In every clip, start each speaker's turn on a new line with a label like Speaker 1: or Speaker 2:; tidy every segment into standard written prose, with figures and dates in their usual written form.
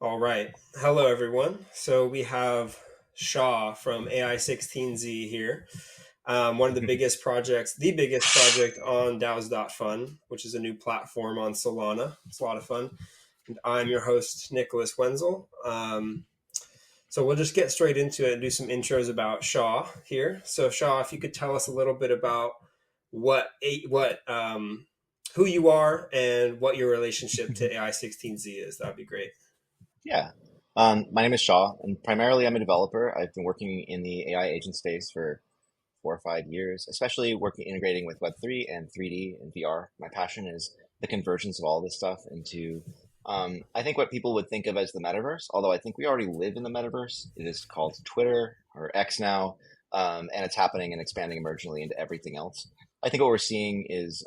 Speaker 1: All right. Hello, everyone. So we have Shaw from AI16Z here. One of the biggest projects, the biggest project on DAOs.fun, which is a new platform on Solana. It's a lot of fun. And I'm your host, Nicholas Wenzel. So we'll just get straight into it and do some intros about Shaw here. So Shaw, if you could tell us a little bit about what who you are and what your relationship to AI16Z is, that'd be great.
Speaker 2: Yeah. My name is Shaw, and primarily I'm a developer. I've been working in the AI agent space for 4 or 5 years, especially working integrating with Web3 and 3D and VR. My passion is the convergence of all this stuff into, I think what people would think of as the metaverse, although I think we already live in the metaverse. It is called Twitter or X now, and it's happening and expanding emergently into everything else. I think what we're seeing is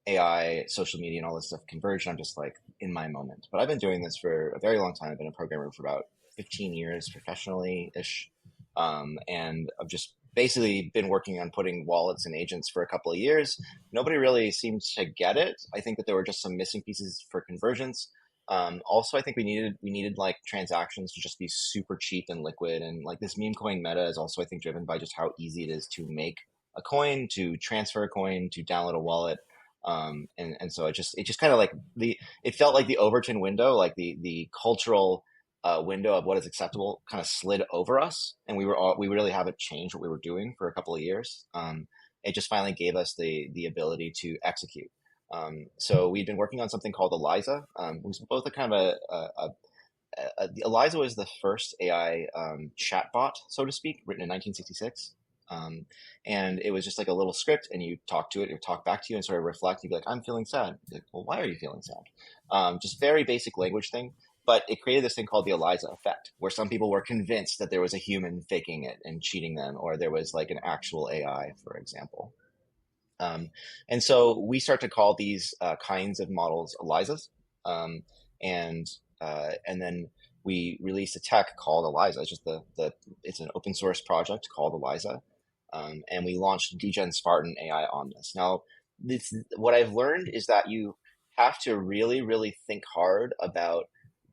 Speaker 2: AI, social media, and all this stuff converge. And I'm just like in my moment. But I've been doing this for a very long time. I've been a programmer for about 15 years professionally ish. And I've just basically been working on putting wallets and agents for a couple of years. Nobody really seems to get it. I think that there were just some missing pieces for convergence. Also, I think we needed like transactions to just be super cheap and liquid, and like this meme coin meta is also I think driven by just how easy it is to make a coin, to transfer a coin, to download a wallet. And so it just kind of like it felt like the Overton window, like the cultural window of what is acceptable kind of slid over us, and we really haven't changed what we were doing for a couple of years. It just finally gave us the ability to execute. So we've been working on something called Eliza. It was both a kind of Eliza was the first AI chatbot, so to speak, written in 1966. Um, and it was just like a little script, and you talk to it, it would talk back to you and sort of reflect. You'd be like, "I'm feeling sad." You'd be like, "Well, why are you feeling sad?" Just very basic language thing. But it created this thing called the Eliza effect, where some people were convinced that there was a human faking it and cheating them, or there was like an actual AI, for example. Um, and so we start to call these kinds of models ELIZAs. Um, and and then we released a tech called ELIZA. It's just it's an open source project called ELIZA. And we launched dGen Spartan AI on this. Now, what I've learned is that you have to really, really think hard about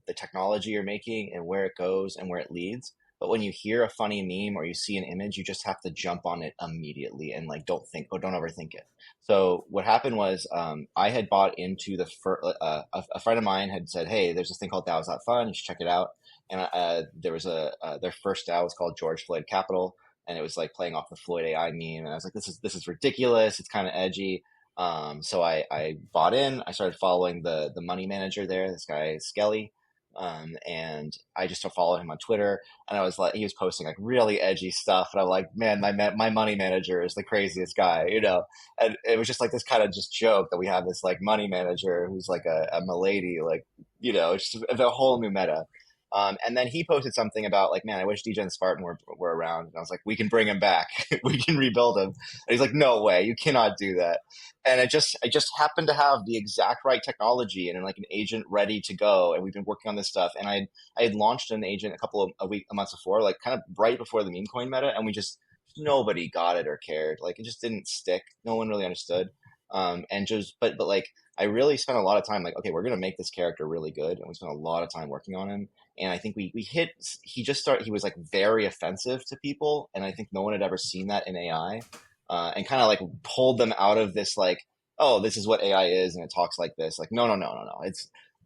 Speaker 2: the technology you're making and where it goes and where it leads. But when you hear a funny meme or you see an image, you just have to jump on it immediately and like don't overthink it. So what happened was I had bought into a friend of mine had said, "Hey, there's this thing called DAOs.fun. You should check it out." And there was their first DAO was called George Floyd Capital, and it was like playing off the Floyd AI meme. And I was like, this is ridiculous. It's kind of edgy. So I bought in. I started following the money manager there, this guy Skelly. And I just followed him on Twitter, and I was like, he was posting like really edgy stuff, and I'm like, man, my money manager is the craziest guy, you know. And it was just like this kind of just joke that we have this like money manager who's like a milady, like, you know, it's just a whole new meta. And then he posted something about like, man, I wish dGen Spartan were around. And I was like, we can bring him back. We can rebuild him. And he's like, no way, you cannot do that. And I just happened to have the exact right technology and like an agent ready to go. And we've been working on this stuff. And I had launched an agent a couple of a months before, like kind of right before the meme coin meta, and we just nobody got it or cared. Like it just didn't stick. No one really understood. And just but like I really spent a lot of time like, okay, we're gonna make this character really good, and we spent a lot of time working on him. And I think we hit. He was like very offensive to people, and I think no one had ever seen that in AI, and kind of like pulled them out of this like, oh, this is what AI is, and it talks like this. Like, no, no, no, no, no.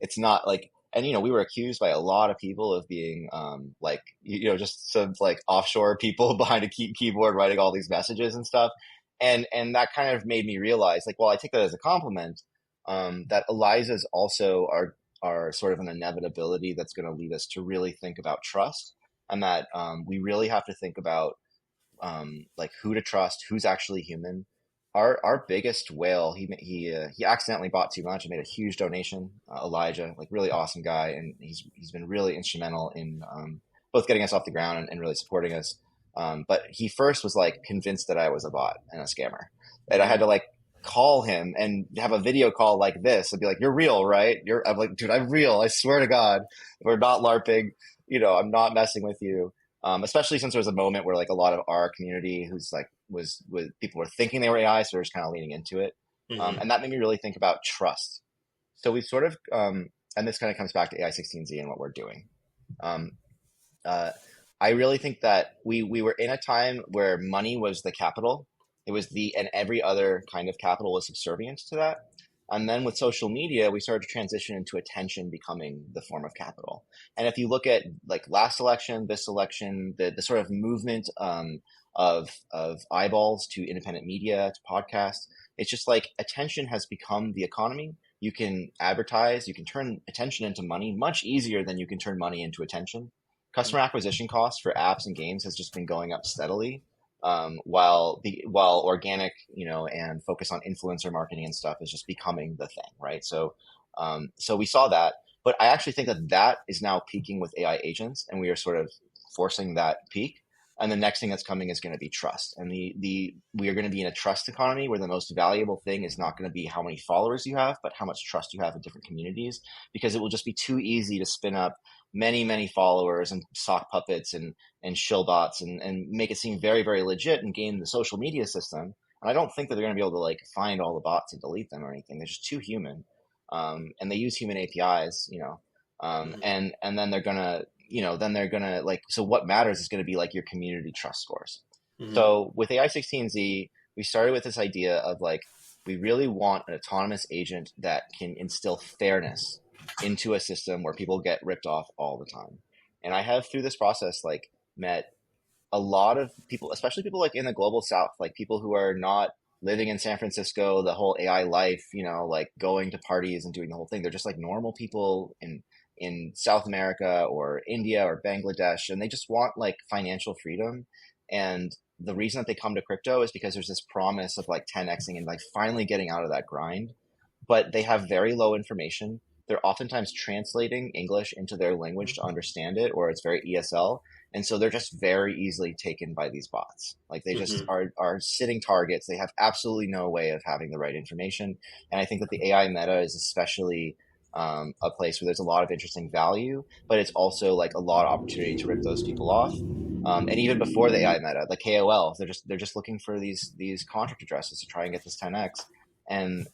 Speaker 2: It's not like. And we were accused by a lot of people of being like just some like offshore people behind a keyboard writing all these messages and stuff. And that kind of made me realize like, well, I take that as a compliment, that Elizas also are sort of an inevitability that's going to lead us to really think about trust, and that we really have to think about like who to trust, who's actually human. Our biggest whale, he accidentally bought too much and made a huge donation. Elijah, like really awesome guy, and he's been really instrumental in both getting us off the ground and really supporting us. But he first was like convinced that I was a bot and a scammer, and I had to like call him and have a video call like this and be like, "You're real, right?" I'm like, "Dude, I'm real. I swear to God, we're not LARPing. I'm not messing with you." Especially since there was a moment where like a lot of our community who's like was people were thinking they were AI, so they're just kind of leaning into it,
Speaker 1: Mm-hmm.
Speaker 2: and that made me really think about trust. So we sort of and this kind of comes back to AI16Z and what we're doing. Um, uh, I really think that we were in a time where money was the capital. It was and every other kind of capital was subservient to that. And then with social media, we started to transition into attention becoming the form of capital. And if you look at like last election, this election, the sort of movement of eyeballs to independent media, to podcasts, it's just like attention has become the economy. You can advertise, you can turn attention into money much easier than you can turn money into attention. Customer acquisition costs for apps and games has just been going up steadily, while organic, and focus on influencer marketing and stuff is just becoming the thing, right? So we saw that, but I actually think that that is now peaking with AI agents, and we are sort of forcing that peak. And the next thing that's coming is going to be trust, and we are going to be in a trust economy where the most valuable thing is not going to be how many followers you have, but how much trust you have in different communities, because it will just be too easy to spin up many followers and sock puppets and shill bots and make it seem very, very legit and game the social media system. And I don't think that they're going to be able to like find all the bots and delete them or anything. They're just too human. And they use human APIs, and then they're gonna like, so what matters is going to be like your community trust scores.
Speaker 1: Mm-hmm.
Speaker 2: So with AI16Z, we started with this idea of like, we really want an autonomous agent that can instill fairness into a system where people get ripped off all the time. And I have through this process like met a lot of people, especially people like in the global south, like people who are not living in San Francisco, the whole AI life, like going to parties and doing the whole thing. They're just like normal people in South America or India or Bangladesh, and they just want like financial freedom. And the reason that they come to crypto is because there's this promise of like 10xing and like finally getting out of that grind, but they have very low information. They're oftentimes translating English into their language to understand it, or it's very ESL. And so they're just very easily taken by these bots. Like they just
Speaker 1: Mm-hmm.
Speaker 2: are sitting targets. They have absolutely no way of having the right information. And I think that the AI meta is especially a place where there's a lot of interesting value, but it's also like a lot of opportunity to rip those people off. And even before the AI meta, the KOLs, they're just looking for these contract addresses to try and get this 10x, and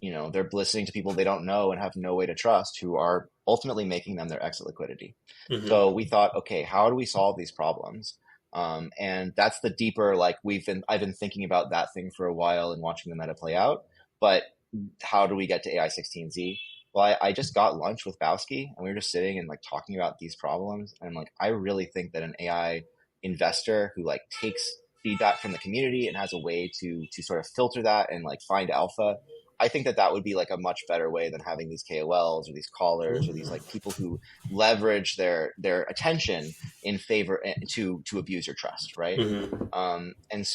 Speaker 2: they're listening to people they don't know and have no way to trust, who are ultimately making them their exit liquidity.
Speaker 1: Mm-hmm.
Speaker 2: So we thought, okay, how do we solve these problems? And that's the deeper, like I've been thinking about that thing for a while and watching the meta play out. But how do we get to AI16Z? Well, I just got lunch with Bowski, and we were just sitting and like talking about these problems. And I'm like, I really think that an AI investor who like takes feedback from the community and has a way to sort of filter that and like find alpha, I think that that would be like a much better way than having these KOLs or these callers or these like people who leverage their attention in favor to abuse your trust, right?
Speaker 1: Mm-hmm.
Speaker 2: And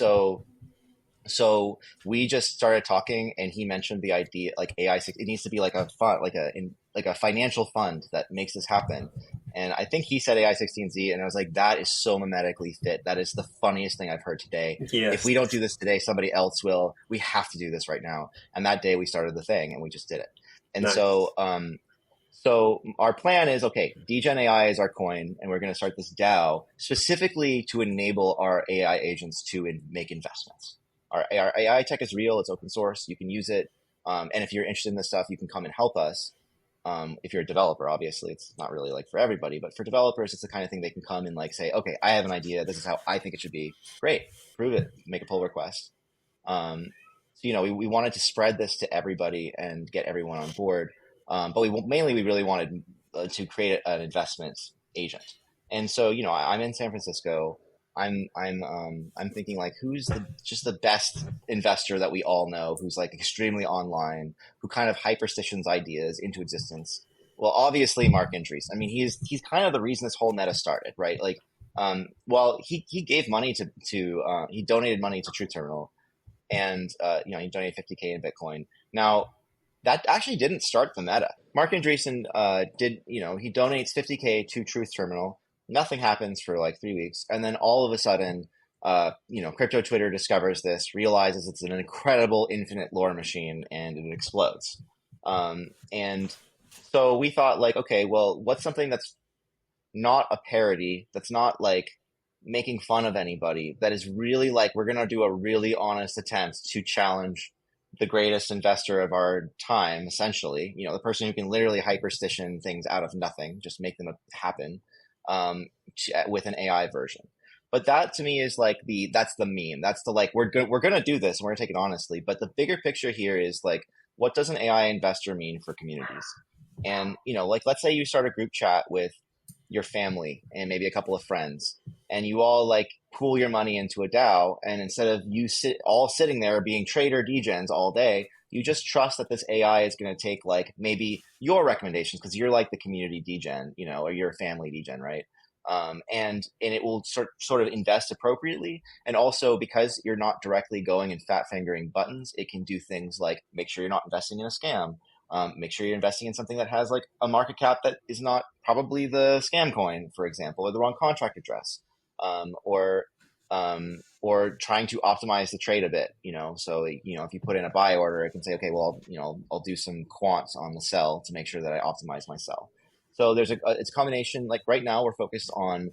Speaker 2: so we just started talking, and he mentioned the idea like AI6. It needs to be like a fund, like a financial fund that makes this happen. And I think he said AI16Z, and I was like, that is so mimetically fit. That is the funniest thing I've heard today. If
Speaker 1: Yes.
Speaker 2: we don't do this today, somebody else will. We have to do this right now. And that day we started the thing, and we just did it. And
Speaker 1: Nice.
Speaker 2: so our plan is, okay, dGen AI is our coin, and we're going to start this DAO specifically to enable our AI agents to make investments. Our AI tech is real. It's open source. You can use it. And if you're interested in this stuff, you can come and help us. If you're a developer, obviously, it's not really like for everybody, but for developers, it's the kind of thing they can come and like say, okay, I have an idea. This is how I think it should be. Great. Prove it. Make a pull request. So we wanted to spread this to everybody and get everyone on board. But we really wanted to create an investment agent. And so, I'm in San Francisco. I'm thinking like, who's the best investor that we all know, who's like extremely online, who kind of hyperstitions ideas into existence. Well, obviously Mark Andreessen. I mean, he's kind of the reason this whole meta started, right? Like, well, he gave money he donated money to Truth Terminal, and he donated 50K in Bitcoin. Now, that actually didn't start the meta. Mark Andreessen did, he donates 50K to Truth Terminal. Nothing happens for like 3 weeks, and then all of a sudden, crypto Twitter discovers this, realizes it's an incredible infinite lore machine, and it explodes. And so we thought, like, okay, well, what's something that's not a parody, that's not like making fun of anybody, that is really like, we're gonna do a really honest attempt to challenge the greatest investor of our time, essentially. The person who can literally hyperstition things out of nothing, just make them happen, with an AI version. But that to me is like that's the meme. That's the like we're gonna do this and we're gonna take it honestly. But the bigger picture here is like, what does an AI investor mean for communities? And like let's say you start a group chat with your family and maybe a couple of friends, and you all like pool your money into a DAO, and instead of you sitting there being trader dgens all day, you just trust that this AI is going to take like maybe your recommendations because you're like the community dgen, or you're a family dgen, right? And it will sort of invest appropriately, and also because you're not directly going and fat fingering buttons, it can do things like make sure you're not investing in a scam. Make sure you're investing in something that has like a market cap that is not probably the scam coin, for example, or the wrong contract address, or trying to optimize the trade a bit. So if you put in a buy order, it can say, okay, well, I'll do some quants on the sell to make sure that I optimize my sell. So it's a combination. Like right now, we're focused on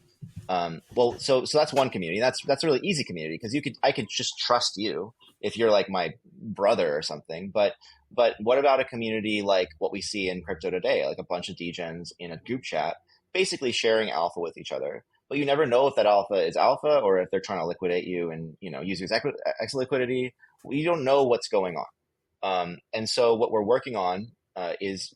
Speaker 2: so that's one community. That's a really easy community because I could just trust you if you're like my brother or something. But what about a community like what we see in crypto today, like a bunch of degens in a group chat, basically sharing alpha with each other? But you never know if that alpha is alpha or if they're trying to liquidate you and use you as extra liquidity. We don't know what's going on. And so what we're working on is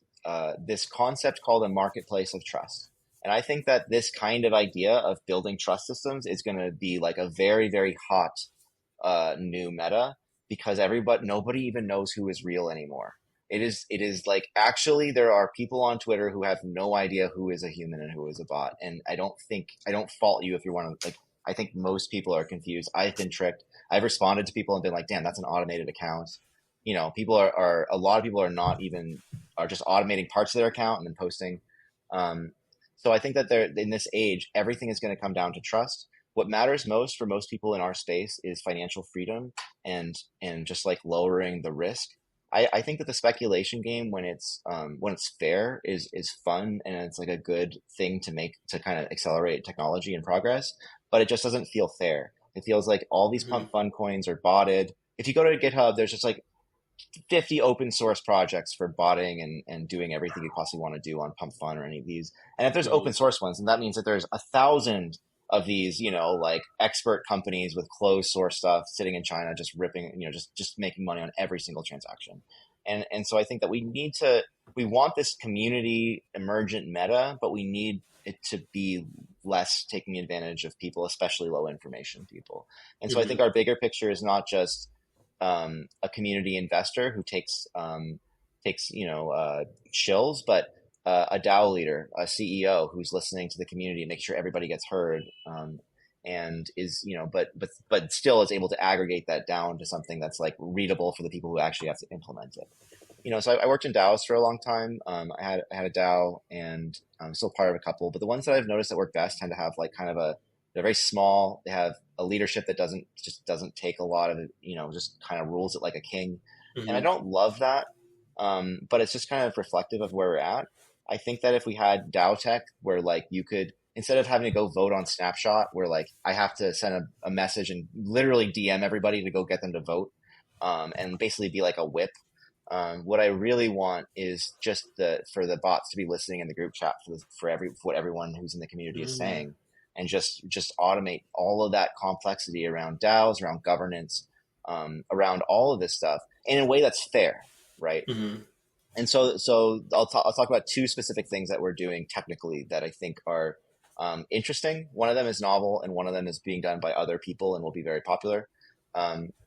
Speaker 2: this concept called a marketplace of trust. And I think that this kind of idea of building trust systems is going to be like a very, very hot new meta because nobody even knows who is real anymore. It is like actually there are people on Twitter who have no idea who is a human and who is a bot. And I don't fault you if you're one of like, I think most people are confused. I've been tricked. I've responded to people and been like, damn, that's an automated account. People are a lot of people are just automating parts of their account and then posting. So I think that in this age, everything is going to come down to trust. What matters most for most people in our space is financial freedom and just like lowering the risk. I think that the speculation game when it's fair is fun and it's like a good thing to kind of accelerate technology and progress, but it just doesn't feel fair. It feels like all these pump fun coins are botted. If you go to GitHub, there's just like 50 open source projects for botting and doing everything you possibly want to do on Pump Fun or any of these. And if there's open source ones, then that means that there's 1,000 of these, like expert companies with closed source stuff sitting in China, just ripping, just making money on every single transaction. And so I think that we want this community emergent meta, but we need it to be less taking advantage of people, especially low information people. And so I think our bigger picture is not just a community investor who takes chills, but a DAO leader, a CEO who's listening to the community and make sure everybody gets heard, and is but still is able to aggregate that down to something that's like readable for the people who actually have to implement it. So I worked in DAOs for a long time. I had a DAO, and I'm still part of a couple, but the ones that I've noticed that work best tend to have like kind of they're very small. They have a leadership that doesn't take a lot of just kind of rules it like a king. And I don't love that, but it's just kind of reflective of where we're at. I think that if we had DAO tech where like you could, instead of having to go vote on Snapshot, where like I have to send a message and literally DM everybody to go get them to vote, and basically be like a whip. What I really want is just for the bots to be listening in the group chat for what everyone who's in the community is saying, and just automate all of that complexity around DAOs, around governance, around all of this stuff in a way that's fair, right? And so I'll talk about two specific things that we're doing technically that I think are interesting. One of them is novel, and one of them is being done by other people and will be very popular.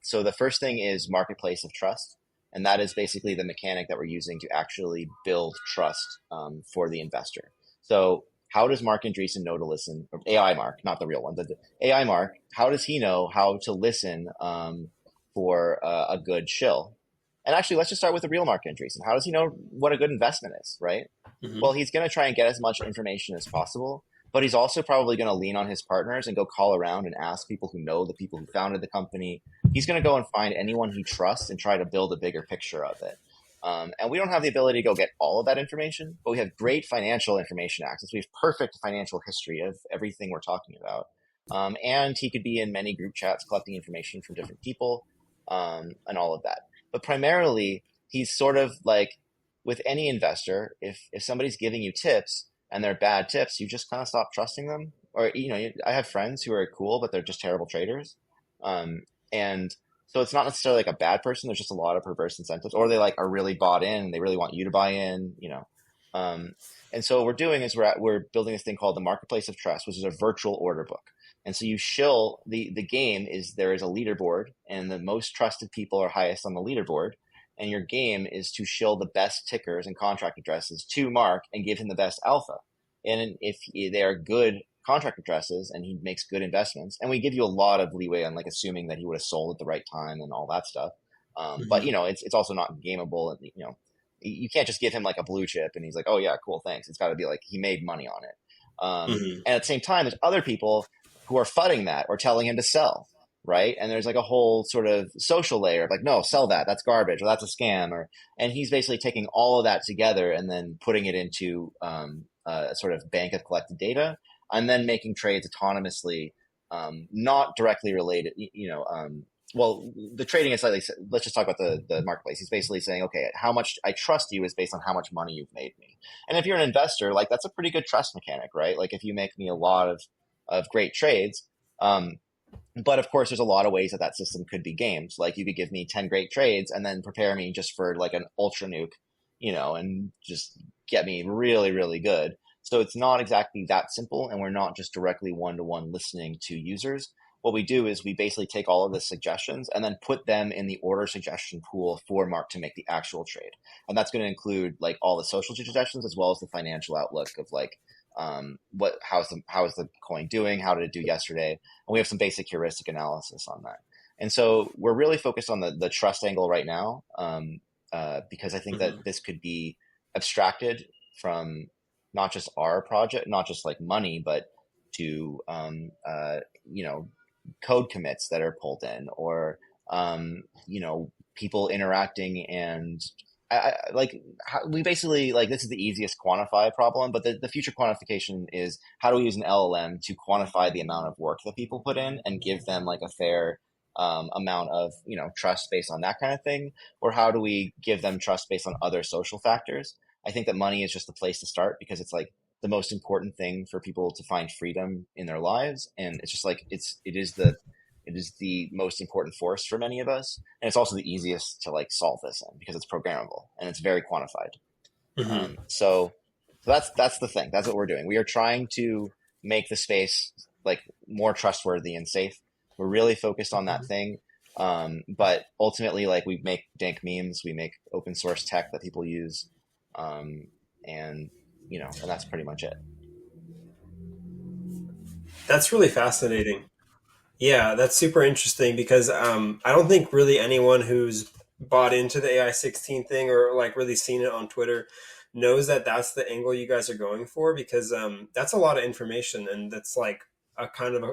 Speaker 2: So the first thing is marketplace of trust. And that is basically the mechanic that we're using to actually build trust for the investor. So how does Mark Andreessen know to listen? Or AI Mark, not the real one, the AI Mark, how does he know how to listen for a good shill? And actually, let's just start with the real Mark Andreessen. How does he know what a good investment is, right? Well, he's going to try and get as much information as possible, but he's also probably going to lean on his partners and go call around and ask people who know the people who founded the company. He's going to go and find anyone he trusts and try to build a bigger picture of it. And we don't have the ability to go get all of that information, but we have great financial information access. We have perfect financial history of everything we're talking about. And he could be in many group chats collecting information from different people, and all of that. But primarily, he's sort of like with any investor, if somebody's giving you tips and they're bad tips, you just kind of stop trusting them. Or, I have friends who are cool, but they're just terrible traders. And so it's not necessarily like a bad person. There's just a lot of perverse incentives, or they like are really bought in and they really want you to buy in. Um, and so what we're doing is we're building this thing called the Marketplace of Trust, which is a virtual order book. And so you shill the game is there is a leaderboard, and the most trusted people are highest on the leaderboard. And your game is to shill the best tickers and contract addresses to Mark and give him the best alpha. And if they are good contract addresses and he makes good investments, and we give you a lot of leeway on like assuming that he would have sold at the right time and all that stuff. But
Speaker 1: Hmm.
Speaker 2: it's also not gameable, and you can't just give him like a blue chip and he's like, oh yeah, cool, thanks. It's got to be like he made money on it.
Speaker 1: Hmm.
Speaker 2: And at the same time, there's other people who are fudding that or telling him to sell, right? And there's like a whole sort of social layer of like, no, sell that, that's garbage, or that's a scam, and he's basically taking all of that together and then putting it into a sort of bank of collected data, and then making trades autonomously, not directly related, well, the trading is slightly. Let's just talk about the marketplace. He's basically saying, okay, how much I trust you is based on how much money you've made me. And if you're an investor, like that's a pretty good trust mechanic, right? Like if you make me a lot of great trades, but of course, there's a lot of ways that that system could be gamed. Like you could give me 10 great trades and then prepare me just for like an ultra nuke, and just get me really, really good. So it's not exactly that simple. And we're not just directly one-to-one listening to users. What we do is we basically take all of the suggestions and then put them in the order suggestion pool for Mark to make the actual trade. And that's going to include like all the social suggestions as well as the financial outlook of like, how is the coin doing? How did it do yesterday? And we have some basic heuristic analysis on that. And so we're really focused on the trust angle right now, because I think that
Speaker 1: Hmm.
Speaker 2: this could be abstracted from not just our project, not just like money, but to code commits that are pulled in, or people interacting, and like we basically like this is the easiest quantify problem, but the future quantification is how do we use an LLM to quantify the amount of work that people put in and give them like a fair amount of trust based on that kind of thing, or how do we give them trust based on other social factors? I think that money is just the place to start because it's like the most important thing for people to find freedom in their lives, and it's just like it is the most important force for many of us, and it's also the easiest to like solve this in because it's programmable and it's very quantified.
Speaker 1: Hmm.
Speaker 2: So that's the thing. That's what we're doing. We are trying to make the space like more trustworthy and safe. We're really focused on that thing. But ultimately, like we make dank memes, we make open source tech that people use, um, and and that's pretty much it.
Speaker 1: That's really fascinating. Yeah, that's super interesting because I don't think really anyone who's bought into the AI 16 thing or like really seen it on Twitter knows that that's the angle you guys are going for because that's a lot of information and that's like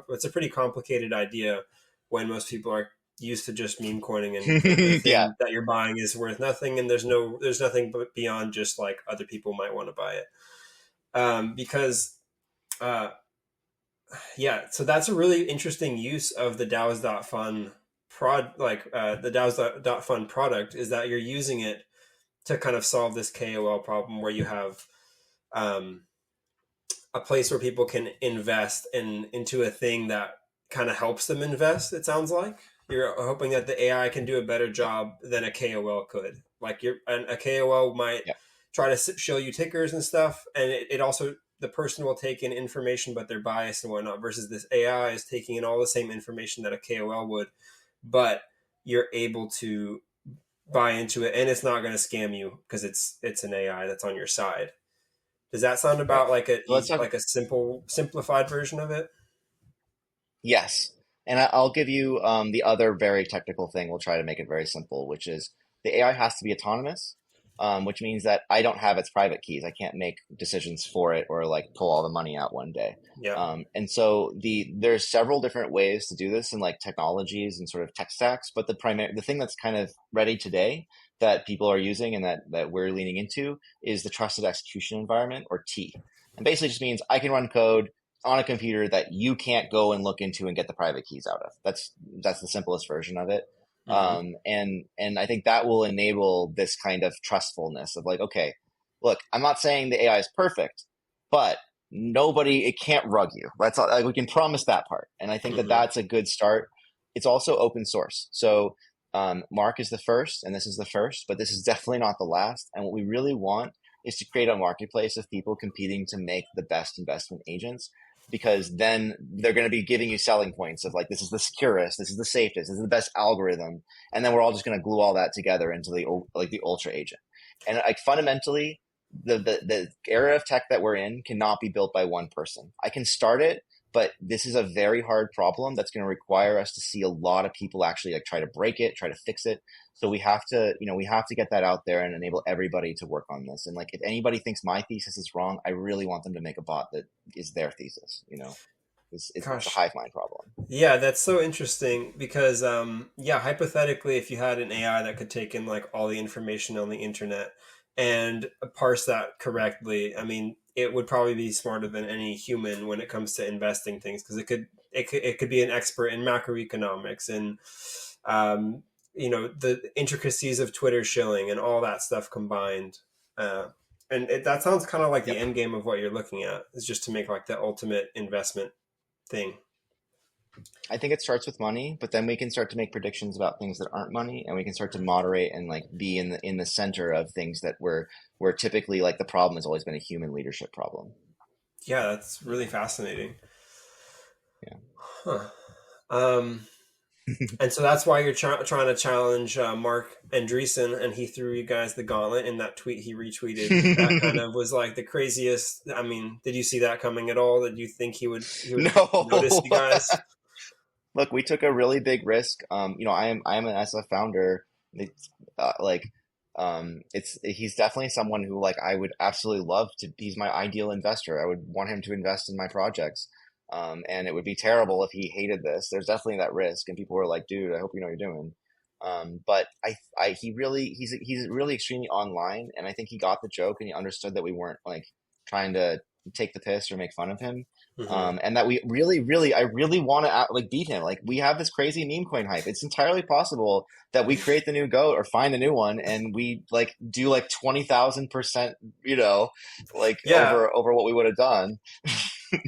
Speaker 1: it's a pretty complicated idea when most people are used to just meme coining and the
Speaker 2: Yeah.
Speaker 1: thing that you're buying is worth nothing and there's nothing but beyond just like other people might want to buy it because uh, yeah, so that's a really interesting use of the DAOs.fun the DAOs.fun product is that you're using it to kind of solve this KOL problem where you have um, a place where people can invest into a thing that kind of helps them invest. It sounds like you're hoping that the AI can do a better job than a KOL could. Like a KOL might
Speaker 2: Yeah.
Speaker 1: try to show you tickers and stuff, and it also the person will take in information, but they're biased and whatnot. Versus this AI is taking in all the same information that a KOL would, but you're able to buy into it, and it's not going to scam you because it's an AI that's on your side. Does that sound
Speaker 2: Right.
Speaker 1: about like a
Speaker 2: So let's
Speaker 1: easy,
Speaker 2: talk.
Speaker 1: like a simplified version of it?
Speaker 2: Yes. And I'll give you the other very technical thing. We'll try to make it very simple, which is the AI has to be autonomous, which means that I don't have its private keys. I can't make decisions for it or like pull all the money out one day.
Speaker 1: Yeah.
Speaker 2: And so there's several different ways to do this in like technologies and sort of tech stacks, but the thing that's kind of ready today that people are using and that we're leaning into is the trusted execution environment, or T. And basically just means I can run code on a computer that you can't go and look into and get the private keys out of. That's the simplest version of it.
Speaker 1: Hmm.
Speaker 2: And I think that will enable this kind of trustfulness of like, okay, look, I'm not saying the AI is perfect, but it can't rug you. That's all, like, we can promise that part. And I think that
Speaker 1: Hmm.
Speaker 2: that's a good start. It's also open source. So Mark is the first, and this is the first, but this is definitely not the last. And what we really want is to create a marketplace of people competing to make the best investment agents, because then they're going to be giving you selling points of like, this is the securest, this is the safest, this is the best algorithm, and then we're all just going to glue all that together into the ultra agent. And like fundamentally, the era of tech that we're in cannot be built by one person. I can start it, but this is a very hard problem that's going to require us to see a lot of people actually like try to break it, try to fix it. So we have to get that out there and enable everybody to work on this. And like, if anybody thinks my thesis is wrong, I really want them to make a bot that is their thesis. It's a
Speaker 1: Gosh,
Speaker 2: hive mind problem.
Speaker 1: yeah, that's so interesting because, yeah, hypothetically, if you had an AI that could take in like all the information on the internet and parse that correctly, I mean, it would probably be smarter than any human when it comes to investing things because it could be an expert in macroeconomics and, um, the intricacies of Twitter shilling and all that stuff combined. Uh, that sounds kind of like the
Speaker 2: Yep.
Speaker 1: end game of what you're looking at is just to make like the ultimate investment thing.
Speaker 2: I think it starts with money, but then we can start to make predictions about things that aren't money, and we can start to moderate and like be in the center of things that where typically like the problem has always been a human leadership problem.
Speaker 1: Yeah, that's
Speaker 2: You
Speaker 1: really
Speaker 2: know,
Speaker 1: fascinating.
Speaker 2: yeah.
Speaker 1: Huh. Um, and so that's why you're trying to challenge Mark Andreessen, and he threw you guys the gauntlet in that tweet he retweeted. That kind of was like the craziest. I mean, did you see that coming at all? Did you think he would notice
Speaker 2: No.
Speaker 1: you guys?
Speaker 2: Look, we took a really big risk. I am an SF founder. It's like it's he's definitely someone who like I would absolutely love to. He's my ideal investor. I would want him to invest in my projects. And it would be terrible if he hated this. There's definitely that risk, and people were like, "Dude, I hope you know what you're doing." But he's really extremely online, and I think he got the joke and he understood that we weren't like trying to take the piss or make fun of him.
Speaker 1: Hmm.
Speaker 2: And that we I really want to like beat him. Like we have this crazy meme coin hype. It's entirely possible that we create the new goat or find a new one, and we like do like 20,000%, like
Speaker 1: Yeah,
Speaker 2: over what we would have done.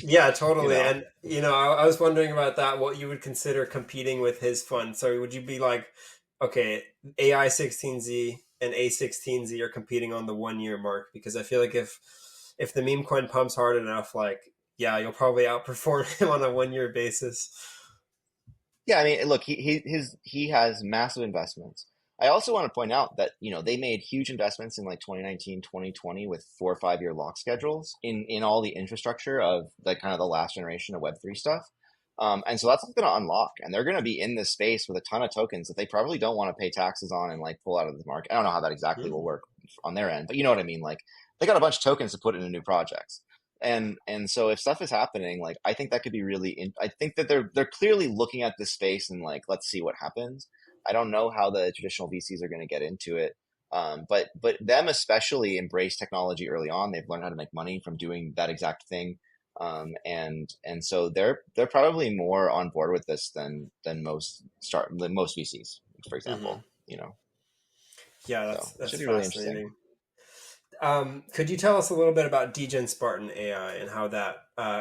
Speaker 1: yeah,
Speaker 2: You
Speaker 1: totally.
Speaker 2: know,
Speaker 1: And I was wondering about that. What you would consider competing with his fund? So would you be like, okay, AI16Z and A16Z are competing on the 1 year mark? Because I feel like if the meme coin pumps hard enough, like, yeah, you'll probably outperform him on a 1 year basis.
Speaker 2: yeah. I mean, look, he has massive investments. I also want to point out that they made huge investments in like 2019, 2020 with 4 or 5 year lock schedules in all the infrastructure of the kind of the last generation of Web3 stuff. And so that's going to unlock, and they're going to be in this space with a ton of tokens that they probably don't want to pay taxes on and like pull out of the market. I don't know how that exactly will
Speaker 1: Hmm.
Speaker 2: work on their end, but you know what I mean. Like they got a bunch of tokens to put into new projects, and so if stuff is happening, like I think that could be I think that they're clearly looking at this space and like let's see what happens. I don't know how the traditional VCs are going to get into it. But them especially embrace technology early on. They've learned how to make money from doing that exact thing. And so they're probably more on board with this than most VCs, for
Speaker 1: Hmm.
Speaker 2: example.
Speaker 1: Yeah,
Speaker 2: So it
Speaker 1: that's
Speaker 2: should be really interesting.
Speaker 1: fascinating. Could you tell us a little bit about dGen Spartan AI and how that,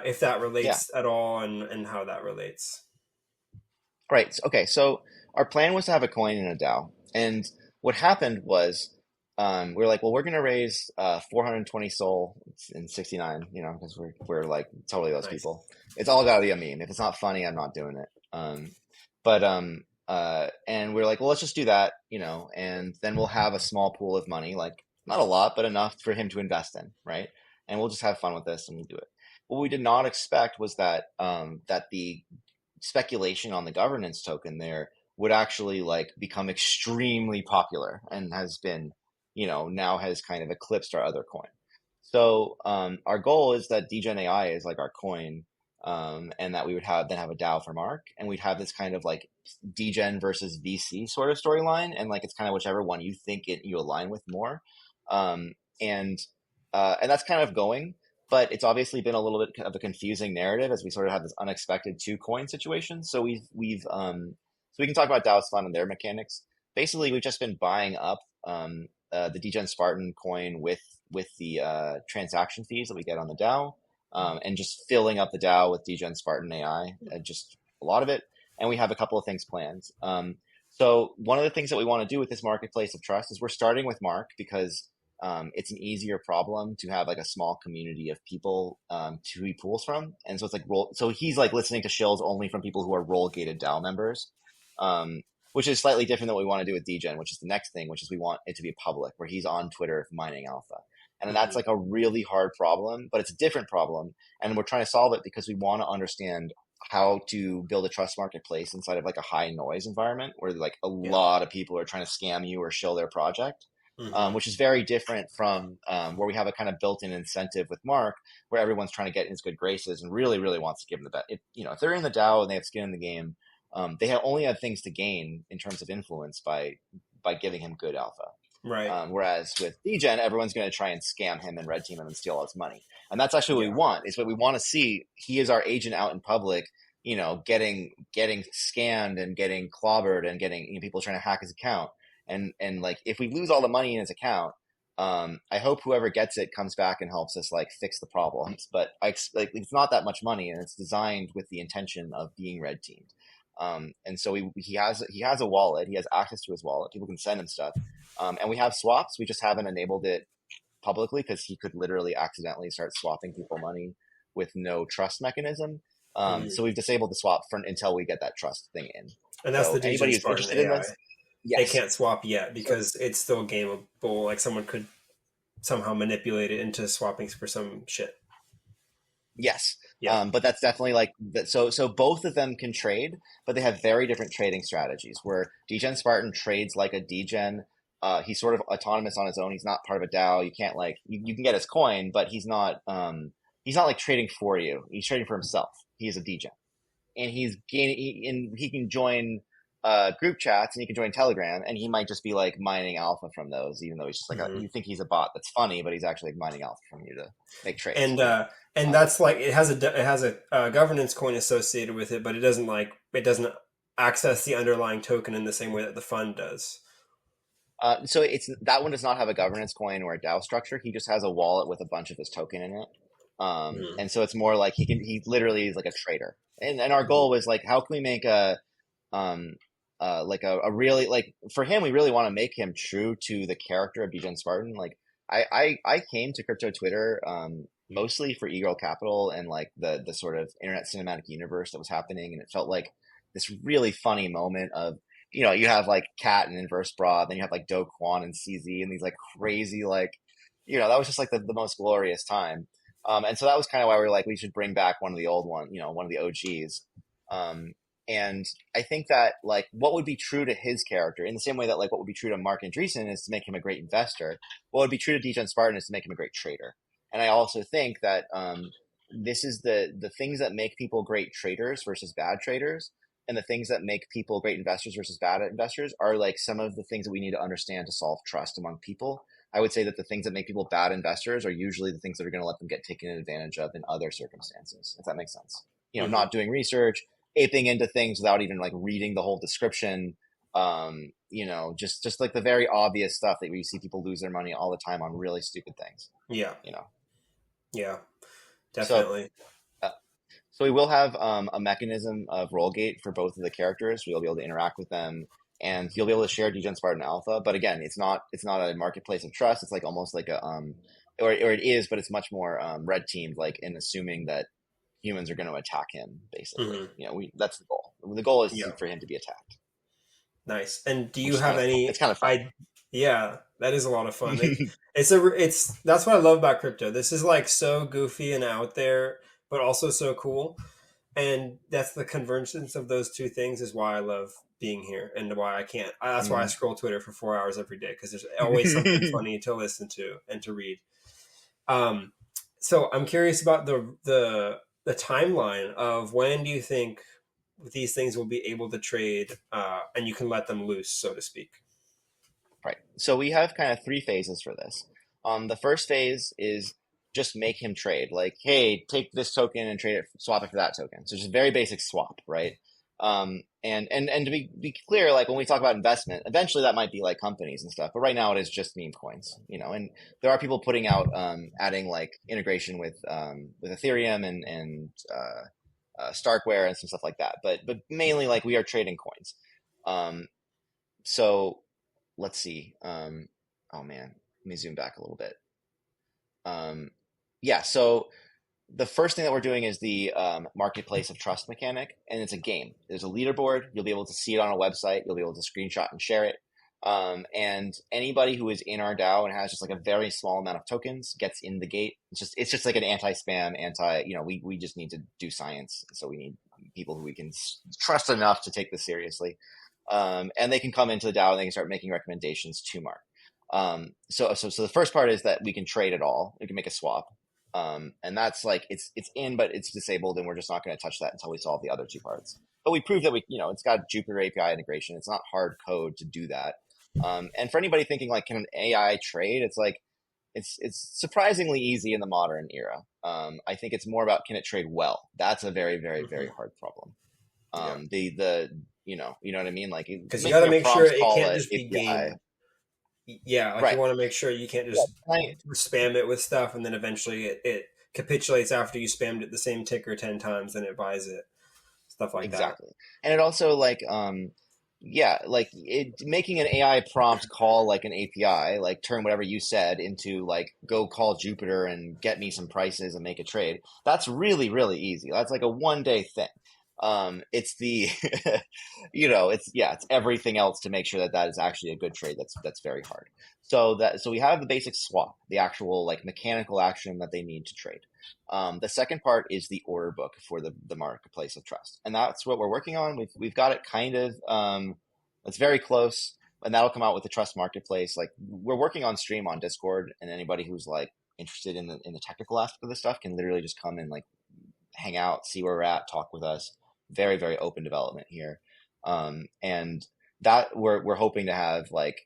Speaker 1: if that
Speaker 2: Yeah.
Speaker 1: relates at all, and how that relates?
Speaker 2: Right. Okay. So our plan was to have a coin in a DAO, and what happened was we were like, well, we're going to raise 420 Sol in 69, because we're like totally those
Speaker 1: Nice.
Speaker 2: people. It's all got to be a meme. If it's not funny, I'm not doing it. But and we are like, well, let's just do that, and then we'll have a small pool of money, like not a lot, but enough for him to invest in, right? And we'll just have fun with this and we'll do it. What we did not expect was that the speculation on the governance token there would actually like become extremely popular and has been, now has kind of eclipsed our other coin. So our goal is that dGen AI is like our coin, and that we would have a DAO for Mark, and we'd have this kind of like dGen versus VC sort of storyline, and like it's kind of whichever one you think you align with more, um, and and that's kind of going. But it's obviously been a little bit of a confusing narrative as we sort of have this unexpected two coin situation. So we've we can talk about DAOs.fun and their mechanics. Basically, we've just been buying up the dGen Spartan coin with the transaction fees that we get on the DAO, and just filling up the DAO with dGen Spartan AI, just a lot of it. And we have a couple of things planned. So one of the things that we want to do with this marketplace of trust is we're starting with Mark because it's an easier problem to have like a small community of people to he pools from, and so it's like so he's like listening to shills only from people who are role gated DAO members, which is slightly different than what we want to do with dGen, which is the next thing, which is we want it to be public, where he's on Twitter mining alpha, and that's like a really hard problem, but it's a different problem, and we're trying to solve it because we want to understand how to build a trust marketplace inside of like a high noise environment where like a
Speaker 1: Yeah.
Speaker 2: lot of people are trying to scam you or shill their project,
Speaker 1: Mm-hmm.
Speaker 2: which is very different from where we have a kind of built-in incentive with Mark, where everyone's trying to get in his good graces and really, really wants to give him the best. If they're in the DAO and they have skin in the game, they only have things to gain in terms of influence by giving him good alpha.
Speaker 1: Right.
Speaker 2: Whereas with dGen, everyone's going to try and scam him and red team him and steal all his money. And that's actually what we
Speaker 1: Yeah.
Speaker 2: want. Is what we want to see. He is our agent out in public, getting scammed and getting clobbered and getting people trying to hack his account. And like if we lose all the money in his account, I hope whoever gets it comes back and helps us like fix the problems. But like it's not that much money, and it's designed with the intention of being red teamed. And so he has a wallet. He has access to his wallet. People can send him stuff, and we have swaps. We just haven't enabled it publicly because he could literally accidentally start swapping people money with no trust mechanism.
Speaker 1: Mm-hmm.
Speaker 2: So we've disabled the swap until we get that trust thing in.
Speaker 1: And that's
Speaker 2: So
Speaker 1: the dGen
Speaker 2: anybody who's
Speaker 1: Spartan
Speaker 2: interested in
Speaker 1: AI.
Speaker 2: this,
Speaker 1: They
Speaker 2: yes.
Speaker 1: can't swap yet
Speaker 2: So
Speaker 1: because it's still gameable. Like someone could somehow manipulate it into swapping for some shit.
Speaker 2: yes,
Speaker 1: Yeah.
Speaker 2: but that's definitely like that. So both of them can trade, but they have very different trading strategies. Where dGen Spartan trades like a dGen. He's sort of autonomous on his own. He's not part of a DAO. You can't like you can get his coin, but he's not like trading for you. He's trading for himself. He's a dGen, and he's gaining. And he can join group chats, and he can join Telegram, and he might just be like mining alpha from those, even though he's just like
Speaker 1: Mm-hmm.
Speaker 2: you think he's a bot that's funny, but he's actually like mining alpha from you to make trades
Speaker 1: and
Speaker 2: for you.
Speaker 1: that's like it has a governance coin associated with it, but it doesn't access the underlying token in the same way that the fund does.
Speaker 2: So it's that one does not have a governance coin or a DAO structure. He just has a wallet with a bunch of his token in it.
Speaker 1: Mm-hmm.
Speaker 2: And so it's more like he literally is like a trader. And our
Speaker 1: Mm-hmm.
Speaker 2: goal was like, how can we make um like a really like for him, we really want to make him true to the character of dGen Spartan. Like I came to crypto Twitter mostly for ego capital and like the sort of internet cinematic universe that was happening, and it felt like this really funny moment of you have like Cat and Inverse Broad, then you have like Do Kwon and CZ and these like crazy like that was just like the most glorious time. And so that was kind of why we were like we should bring back one of the old one of the OGs. Um, and I think that like what would be true to his character in the same way that like what would be true to Mark Andreessen is to make him a great investor, what would be true to dGen Spartan is to make him a great trader. And I also think that this is the things that make people great traders versus bad traders, and the things that make people great investors versus bad investors are like some of the things that we need to understand to solve trust among people. I would say that the things that make people bad investors are usually the things that are going to let them get taken advantage of in other circumstances, if that makes sense.
Speaker 1: Mm-hmm.
Speaker 2: Not doing research, aping into things without even like reading the whole description. Just like the very obvious stuff that we see people lose their money all the time on really stupid things.
Speaker 1: Yeah.
Speaker 2: You know.
Speaker 1: Yeah.
Speaker 2: So
Speaker 1: Definitely.
Speaker 2: uh, So we will have a mechanism of roll gate for both of the characters. We'll be able to interact with them, and you'll be able to share dGen Spartan Alpha. But again, it's not a marketplace of trust. It's like almost like or it is, but it's much more red teamed, like in assuming that humans are going to attack him. Basically,
Speaker 1: Mm-hmm.
Speaker 2: that's the goal. The goal is
Speaker 1: Yeah.
Speaker 2: for him to be attacked,
Speaker 1: Nice. And do
Speaker 2: which
Speaker 1: you
Speaker 2: is
Speaker 1: have
Speaker 2: it's
Speaker 1: any?
Speaker 2: kind of fun.
Speaker 1: Yeah, that is a lot of fun. It's that's what I love about crypto. This is like so goofy and out there, but also so cool. And that's the convergence of those two things is why I love being here and why I can't. That's why I scroll Twitter for 4 hours every day because there's always something funny to listen to and to read. Um, so I'm curious about the timeline of when do you think these things will be able to trade and you can let them loose, so to speak.
Speaker 2: Right. So we have kind of three phases for this. The first phase is just make him trade. Like, hey, take this token and trade it, swap it for that token. So just a very basic swap, right? And to be clear, like when we talk about investment, eventually that might be like companies and stuff, but right now it is just meme coins, and there are people putting out, adding like integration with Ethereum and Starkware and some stuff like that. But mainly like we are trading coins. Um, so let's see. Oh man, let me zoom back a little bit. Um, yeah, so the first thing that we're doing is the marketplace of trust mechanic, and it's a game. There's a leaderboard. You'll be able to see it on a website. You'll be able to screenshot and share it. And anybody who is in our DAO and has just like a very small amount of tokens gets in the gate. It's just like an anti-spam, we just need to do science. So we need people who we can trust enough to take this seriously. And they can come into the DAO and they can start making recommendations to Mark. So the first part is that we can trade it all. We can make a swap. And that's like it's in, but it's disabled, and we're just not going to touch that until we solve the other two parts. But we proved that it's got Jupyter API integration. It's not hard code to do that. And for anybody thinking like, can an AI trade? It's like it's surprisingly easy in the modern era. I think it's more about, can it trade well? That's a very, very, very hard problem.
Speaker 1: Yeah.
Speaker 2: You know what I mean? Like
Speaker 1: Because you got to
Speaker 2: making a
Speaker 1: make sure
Speaker 2: prompt
Speaker 1: it
Speaker 2: call
Speaker 1: can't
Speaker 2: a
Speaker 1: just be
Speaker 2: API,
Speaker 1: game. Yeah, like you
Speaker 2: right?
Speaker 1: want to make sure you can't
Speaker 2: Yeah,
Speaker 1: just spam it with stuff and then eventually it capitulates after you spammed it the same ticker 10 times, then it buys it. Stuff like that.
Speaker 2: exactly. And it also like yeah, like making an AI prompt call like an API, like turn whatever you said into like go call Jupyter and get me some prices and make a trade. That's really, really easy. That's like a 1 day thing. It's the it's everything else to make sure that that is actually a good trade. That's very hard. So we have the basic swap, the actual like mechanical action that they need to trade. The second part is the order book for the marketplace of trust, and that's what we're working on. We've got it kind of. It's very close, and that'll come out with the trust marketplace. Like we're working on stream on Discord, and anybody who's like interested in the technical aspect of this stuff can literally just come and like hang out, see where we're at, talk with us. Very, very open development here, and that we're hoping to have like.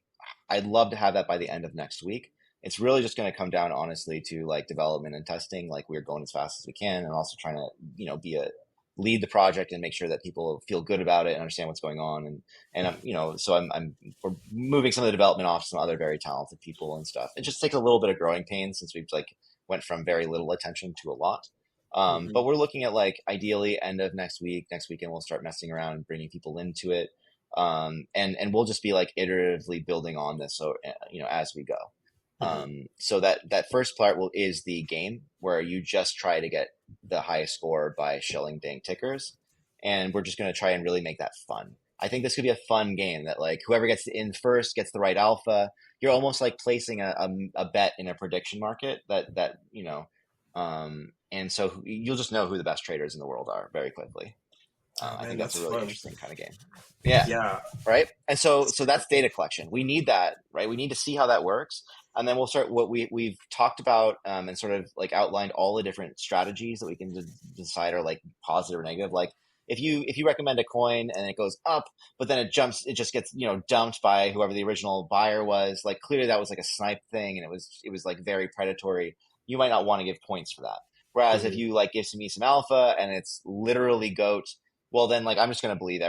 Speaker 2: I'd love to have that by the end of next week. It's really just going to come down honestly to like development and testing. Like we're going as fast as we can, and also trying to be a lead the project and make sure that people feel good about it and understand what's going on. And so I'm we're moving some of the development off to some other very talented people and stuff. It just takes a little bit of growing pains since we've like went from very little attention to a lot.
Speaker 1: Hmm.
Speaker 2: But we're looking at like ideally end of next week. Next weekend we'll start messing around and bringing people into it. And we'll just be like iteratively building on this, so as we go.
Speaker 1: Hmm.
Speaker 2: So that first part is the game where you just try to get the highest score by shelling dang tickers, and we're just going to try and really make that fun. I think this could be a fun game that like whoever gets in first gets the right alpha. You're almost like placing a bet in a prediction market and so you'll just know who the best traders in the world are very quickly.
Speaker 1: Oh
Speaker 2: I
Speaker 1: man,
Speaker 2: think that's
Speaker 1: that's
Speaker 2: a really
Speaker 1: fun.
Speaker 2: interesting kind of game. Yeah,
Speaker 1: Yeah.
Speaker 2: right. And so that's data collection. We need that, right? We need to see how that works, and then we'll start what we've talked about, and sort of like outlined all the different strategies that we can decide are like positive or negative. Like if you recommend a coin and it goes up, but then it just gets dumped by whoever the original buyer was. Like clearly that was like a snipe thing, and it was like very predatory. You might not want to give points for that. Whereas if
Speaker 1: Hmm.
Speaker 2: you like give me some alpha and it's literally goat, well then like I'm just going to believe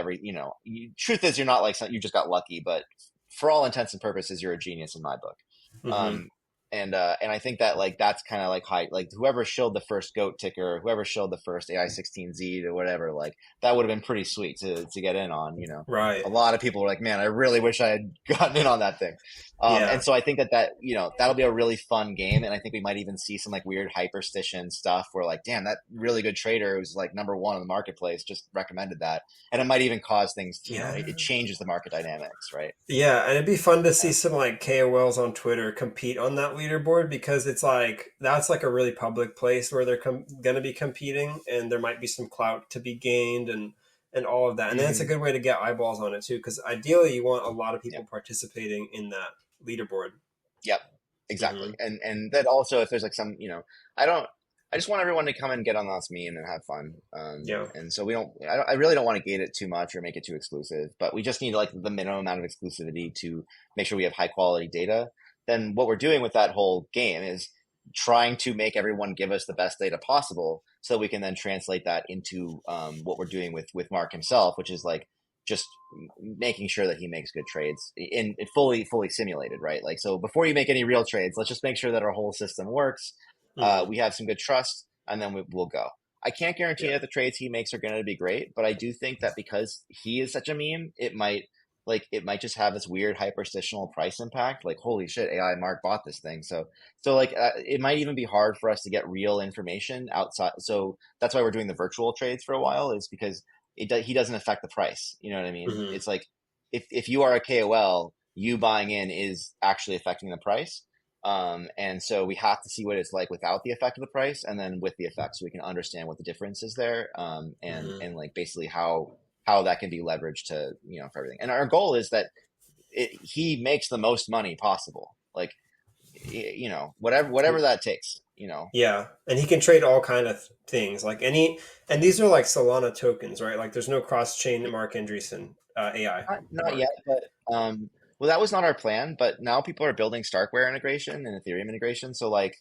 Speaker 2: truth is you're not like you just got lucky, but for all intents and purposes you're a genius in my book.
Speaker 1: Hmm.
Speaker 2: Um and I think that like that's kind of like high, like whoever showed the first goat ticker, whoever showed the first AI16Z or whatever, like that would have been pretty sweet to get in on.
Speaker 1: Right.
Speaker 2: A lot of people were like, man, I really wish I had gotten in on that thing. And
Speaker 1: Yeah.
Speaker 2: so I think that'll be a really fun game, and I think we might even see some like weird hyperstition stuff where like, damn, that really good trader who's like number one in the marketplace just recommended that, and it might even cause things.
Speaker 1: Yeah.
Speaker 2: It changes the market dynamics, right?
Speaker 1: Yeah, and it'd be fun to see
Speaker 2: Yeah.
Speaker 1: some like KOLs on Twitter compete on that leaderboard because it's like that's like a really public place where they're going to be competing, and there might be some clout to be gained and all of that. And then it's a
Speaker 2: Hmm.
Speaker 1: good way to get eyeballs on it too, because ideally you want a lot of
Speaker 2: Yep.
Speaker 1: people participating in that leaderboard.
Speaker 2: Yep. Exactly.
Speaker 1: Hmm.
Speaker 2: And that also, if there's like some, I don't. I just want everyone to come and get on this meme and have fun.
Speaker 1: Yeah.
Speaker 2: And so we don't. I really don't want to gate it too much or make it too exclusive, but we just need like the minimum amount of exclusivity to make sure we have high quality data. Then what we're doing with that whole game is trying to make everyone give us the best data possible, so we can then translate that into what we're doing with Mark himself, which is like just making sure that he makes good trades in fully simulated, right? Like, so before you make any real trades, let's just make sure that our whole system works.
Speaker 1: Hmm.
Speaker 2: We have some good trust, and then we'll go. I can't guarantee
Speaker 1: Yeah.
Speaker 2: that the trades he makes are going to be great, but I do think that because he is such a meme, it might just have this weird hyperstitional price impact. Like, holy shit, AI Mark bought this thing. So like it might even be hard for us to get real information outside. So that's why we're doing the virtual trades for a while, is because he doesn't affect the price. You know what I mean?
Speaker 1: Hmm.
Speaker 2: It's like if you are a KOL, you buying in is actually affecting the price. And so we have to see what it's like without the effect of the price, and then with the effect, so we can understand what the difference is there,
Speaker 1: Hmm.
Speaker 2: and like basically how that can be leveraged to, for everything. And our goal is that he makes the most money possible, like, whatever that takes.
Speaker 1: Yeah, and he can trade all kind of things, like any, and these are like Solana tokens, right? Like there's no cross chain Mark Andreessen AI
Speaker 2: Not yet,
Speaker 1: Mark.
Speaker 2: but well, that was not our plan. But now people are building Starkware integration and Ethereum integration, so like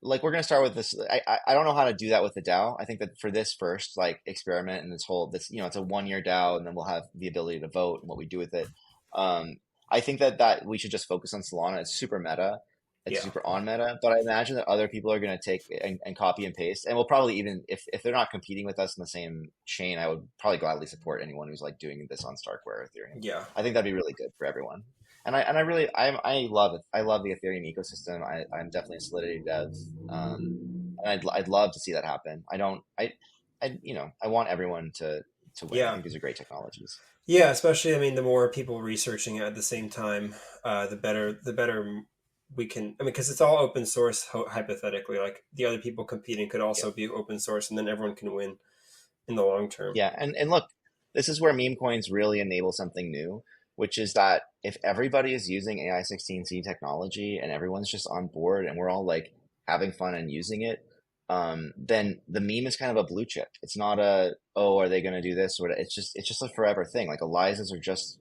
Speaker 2: we're gonna start with this. I don't know how to do that with the DAO. I think that for this first like experiment and this it's a 1 year DAO, and then we'll have the ability to vote and what we do with it. Um, I think that we should just focus on Solana. It's super meta. It's
Speaker 1: Yeah,
Speaker 2: super on meta, but I imagine that other people are going to take and copy and paste, and we'll probably, even if they're not competing with us in the same chain, I would probably gladly support anyone who's like doing this on Starkware or Ethereum.
Speaker 1: yeah,
Speaker 2: I think that'd be really good for everyone. And I really I love it. I love the Ethereum ecosystem. I'm definitely a Solidity dev, and I'd love to see that happen. I don't I want everyone to win. I
Speaker 1: yeah,
Speaker 2: think these are great technologies.
Speaker 1: yeah. Especially, I mean, the more people researching it at the same time, the better. The better we can. I mean, because it's all open source. Hypothetically, like the other people competing could
Speaker 2: Yeah.
Speaker 1: also be open source, and then everyone can win in the long term.
Speaker 2: Yeah, and look, this is where meme coins really enable something new, which is that if everybody is using AI16Z technology and everyone's just on board and we're all like having fun and using it, then the meme is kind of a blue chip. It's not a, oh, are they going to do this? Or it's just a forever thing. Like, Eliza's are just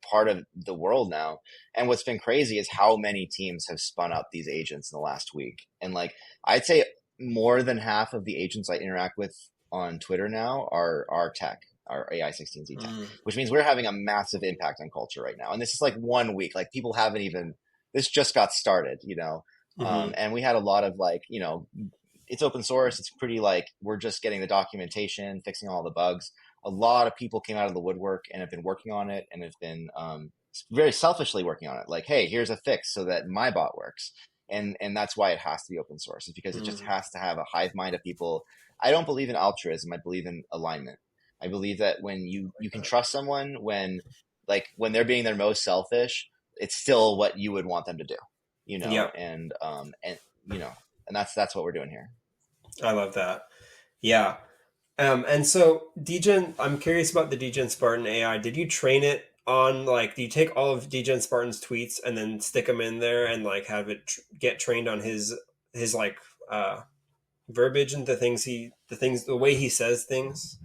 Speaker 2: part of the world now. And what's been crazy is how many teams have spun up these agents in the last week. And like, I'd say more than half of the agents I interact with on Twitter now are tech, are AI16Z tech,
Speaker 1: Mm,
Speaker 2: which means we're having a massive impact on culture right now. And this is like 1 week. Like, people haven't even, this just got started.
Speaker 1: hmm.
Speaker 2: And we had a lot of like, it's open source. It's pretty like, we're just getting the documentation, fixing all the bugs. A lot of people came out of the woodwork and have been working on it, and have been very selfishly working on it. Like, hey, here's a fix so that my bot works. And that's why it has to be open source, is because it just
Speaker 1: Mm,
Speaker 2: has to have a hive mind of people. I don't believe in altruism. I believe in alignment. I believe that when you can trust someone when they're being their most selfish, it's still what you would want them to do,
Speaker 1: yeah,
Speaker 2: and you know, and that's what we're doing here.
Speaker 1: I love that. Yeah. And so dGen, I'm curious about the dGen Spartan AI. Did you train it on like, do you take all of dGen Spartan's tweets and then stick them in there and like have it get trained on his like verbiage and the way he says things?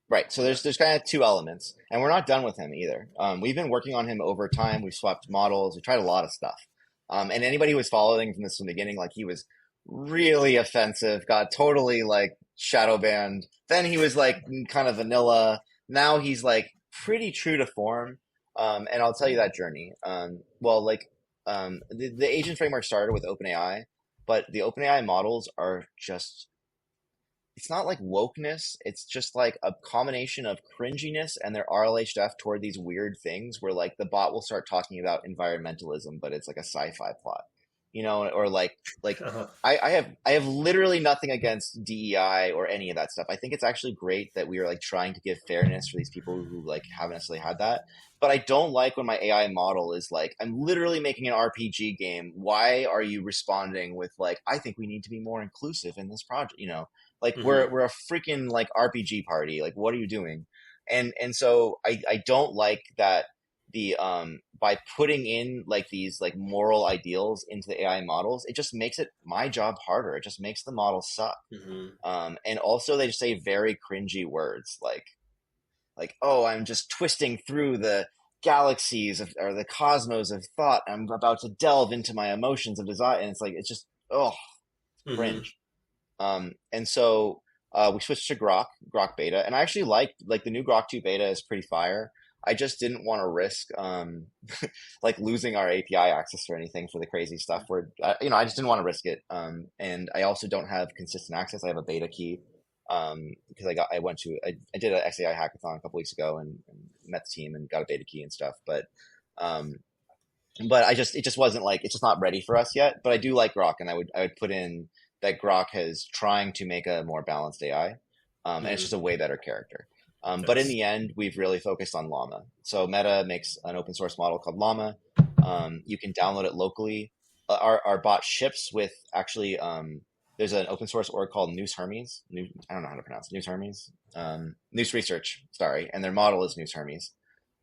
Speaker 2: Right. So
Speaker 1: Yeah.
Speaker 2: there's kind of two elements, and we're not done with him either. We've been working on him over time. We've swapped models. We tried a lot of stuff. And anybody who was following from this from the beginning, like, he was really offensive, got totally like shadow banned. Then he was like kind of vanilla. Now he's like pretty true to form. And I'll tell you that journey. Well, like, the agent framework started with OpenAI, but the OpenAI models are just, it's not like wokeness. It's just like a combination of cringiness and their RLHF toward these weird things where like the bot will start talking about environmentalism, but it's like a sci-fi plot, or like
Speaker 1: Uh-huh.
Speaker 2: I have literally nothing against DEI or any of that stuff. I think it's actually great that we are like trying to give fairness for these people who like haven't necessarily had that. But I don't like when my AI model is like, I'm literally making an RPG game. Why are you responding with like, I think we need to be more inclusive in this project? Like, we're
Speaker 1: Hmm.
Speaker 2: we're a freaking like RPG party. Like, what are you doing? And so I don't like that the by putting in like these like moral ideals into the AI models, it just makes it my job harder. It just makes the model suck.
Speaker 1: Hmm.
Speaker 2: And also they just say very cringy words like, oh, I'm just twisting through the galaxies or the cosmos of thought. I'm about to delve into my emotions of desire, and it's like, it's just, oh,
Speaker 1: Hmm.
Speaker 2: cringe. And so we switched to Grok beta, and I actually like the new Grok 2 beta is pretty fire. I just didn't want to risk like losing our API access or anything for the crazy stuff where I just didn't want to risk it. And I also don't have consistent access. I have a beta key because I did an XAI hackathon a couple weeks ago and met the team and got a beta key and stuff. Um, but it just wasn't like it's just not ready for us yet. But I do like Grok, and I would put in that Grok is trying to make a more balanced AI, and it's just a way better character. But in
Speaker 1: Nice.
Speaker 2: the end, we've really focused on Llama. So Meta makes an open source model called Llama. You can download it locally. Our bot ships with actually there's an open source org called News Hermes. I don't know how to pronounce it. News Hermes. News Research, sorry, and their model is News Hermes.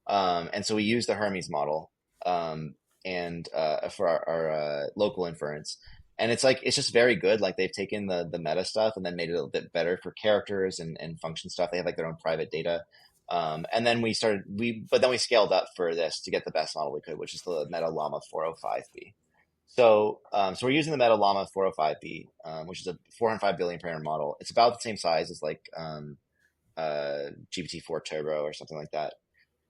Speaker 2: And so we use the Hermes model and for our local inference. And it's just very good. Like they've taken the meta stuff and then made it a little bit better for characters and function stuff. They have like their own private data. And then but then we scaled up for this to get the best model we could, which is the Meta Llama 405B. So we're using the Meta Llama 405B, which is a 405 billion parameter model. It's about the same size as like GPT-4 Turbo or something like that.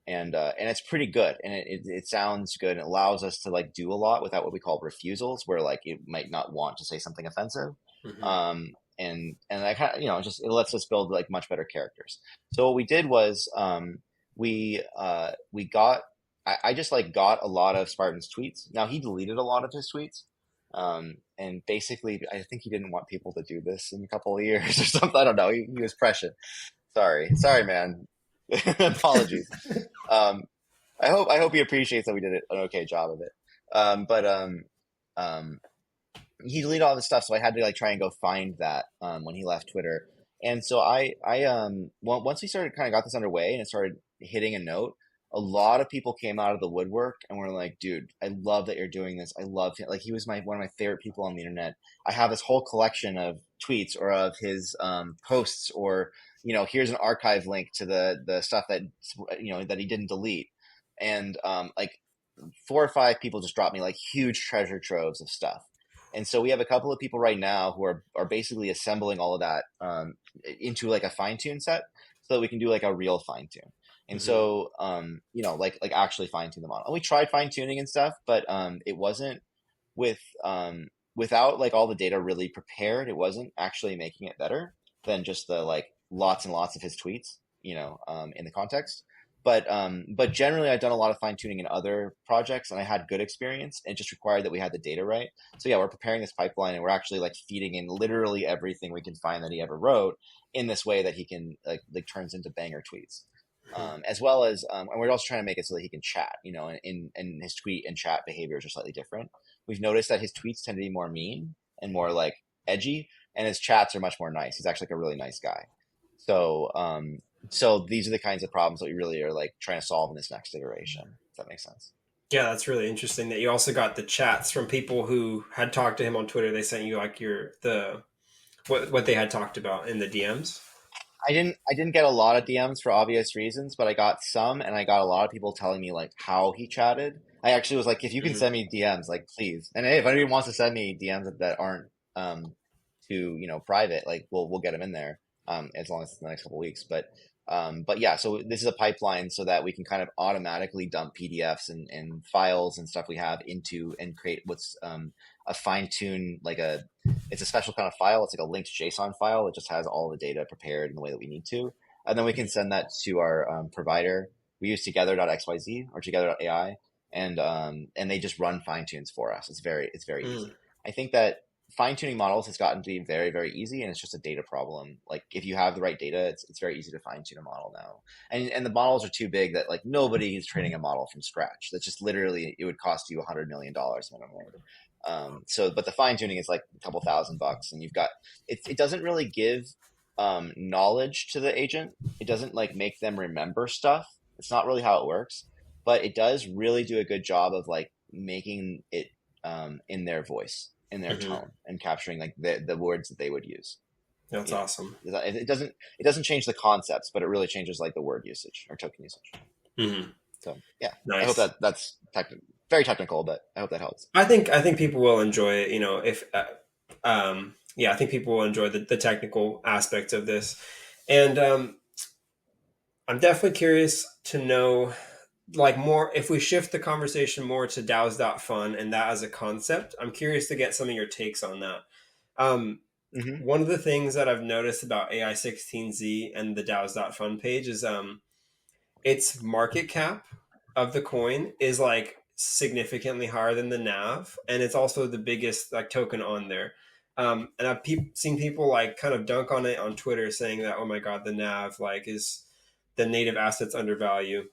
Speaker 2: And it's pretty good, and it sounds good, and it allows us to like do a lot without what we call refusals, where like it might not want to say something offensive.
Speaker 1: Mm-hmm.
Speaker 2: And I kind of just it lets us build like much better characters. So what we did was we got I just like got a lot of Spartan's tweets. Now he deleted a lot of his tweets. And basically I think he didn't want people to do this in a couple of years or something. I don't know. He was prescient. Sorry, man. Apologies. Um, I hope he appreciates that we did an okay job of it. But um, he deleted all this stuff, so I had to like try and go find that when he left Twitter. And so once we started kind of got this underway and it started hitting a note, a lot of people came out of the woodwork and were like, "Dude, I love that you're doing this. I love him. Like he was one of my favorite people on the internet. I have this whole collection of tweets or of his posts or here's an archive link to the stuff that that he didn't delete." And like 4 or 5 people just dropped me like huge treasure troves of stuff. And so we have a couple of people right now who are basically assembling all of that into like a fine tune set so that we can do like a real fine tune. And
Speaker 1: Mm-hmm.
Speaker 2: so like actually fine tune the model. And we tried fine tuning and stuff, but it wasn't with without like all the data really prepared, it wasn't actually making it better than just the like lots and lots of his tweets, in the context. But generally, I've done a lot of fine tuning in other projects, and I had good experience. It just required that we had the data right. So yeah, we're preparing this pipeline, and we're actually like feeding in literally everything we can find that he ever wrote in this way that he can like turns into banger tweets, as well as and we're also trying to make it so that he can chat. And his tweet and chat behaviors are slightly different. We've noticed that his tweets tend to be more mean and more like edgy, and his chats are much more nice. He's actually like a really nice guy. So so these are the kinds of problems that we really are like trying to solve in this next iteration. If that makes sense.
Speaker 1: Yeah, that's really interesting that you also got the chats from people who had talked to him on Twitter. They sent you like the what they had talked about in the DMs.
Speaker 2: I didn't get a lot of DMs for obvious reasons, but I got some, and I got a lot of people telling me like how he chatted. I actually was like, if you can
Speaker 1: Mm-hmm.
Speaker 2: send me DMs, like please. And hey, if anyone wants to send me DMs that aren't too private, like we'll get them in there as long as it's the next couple of weeks. But yeah, so this is a pipeline so that we can kind of automatically dump PDFs and files and stuff we have into and create what's a fine tune it's a special kind of file. It's like a linked JSON file. It just has all the data prepared in the way that we need to, and then we can send that to our provider. We use together.xyz or together.ai, and they just run fine tunes for us. It's very
Speaker 1: Mm-hmm.
Speaker 2: easy. I think that fine tuning models has gotten to be very, very easy, and it's just a data problem. Like if you have the right data, it's very easy to fine tune a model now. And the models are too big that like nobody is training a model from scratch. That's just literally it would cost you $100 million minimum. But the fine tuning is like a couple $1,000, and you've got it doesn't really give knowledge to the agent. It doesn't like make them remember stuff. It's not really how it works, but it does really do a good job of like making it in their voice, in their
Speaker 1: Mm-hmm.
Speaker 2: tone, and capturing like the words that they would use.
Speaker 1: That's awesome.
Speaker 2: It doesn't change the concepts, but it really changes like the word usage or token usage.
Speaker 1: Mm-hmm.
Speaker 2: So yeah, I hope
Speaker 1: Nice.
Speaker 2: that's very technical, but I hope that helps.
Speaker 1: I think people will enjoy it. If Yeah, I think people will enjoy the technical aspects of this. And I'm definitely curious to know, like, more if we shift the conversation more to DAOs.fun and that as a concept. I'm curious to get some of your takes on that. Um,
Speaker 2: Hmm.
Speaker 1: One of the things that I've noticed about AI16Z and the DAOs.fun page is its market cap of the coin is like significantly higher than the NAV, and it's also the biggest like token on there. And I've seen people like kind of dunk on it on Twitter, saying that, oh my god, the NAV like is the native assets under value,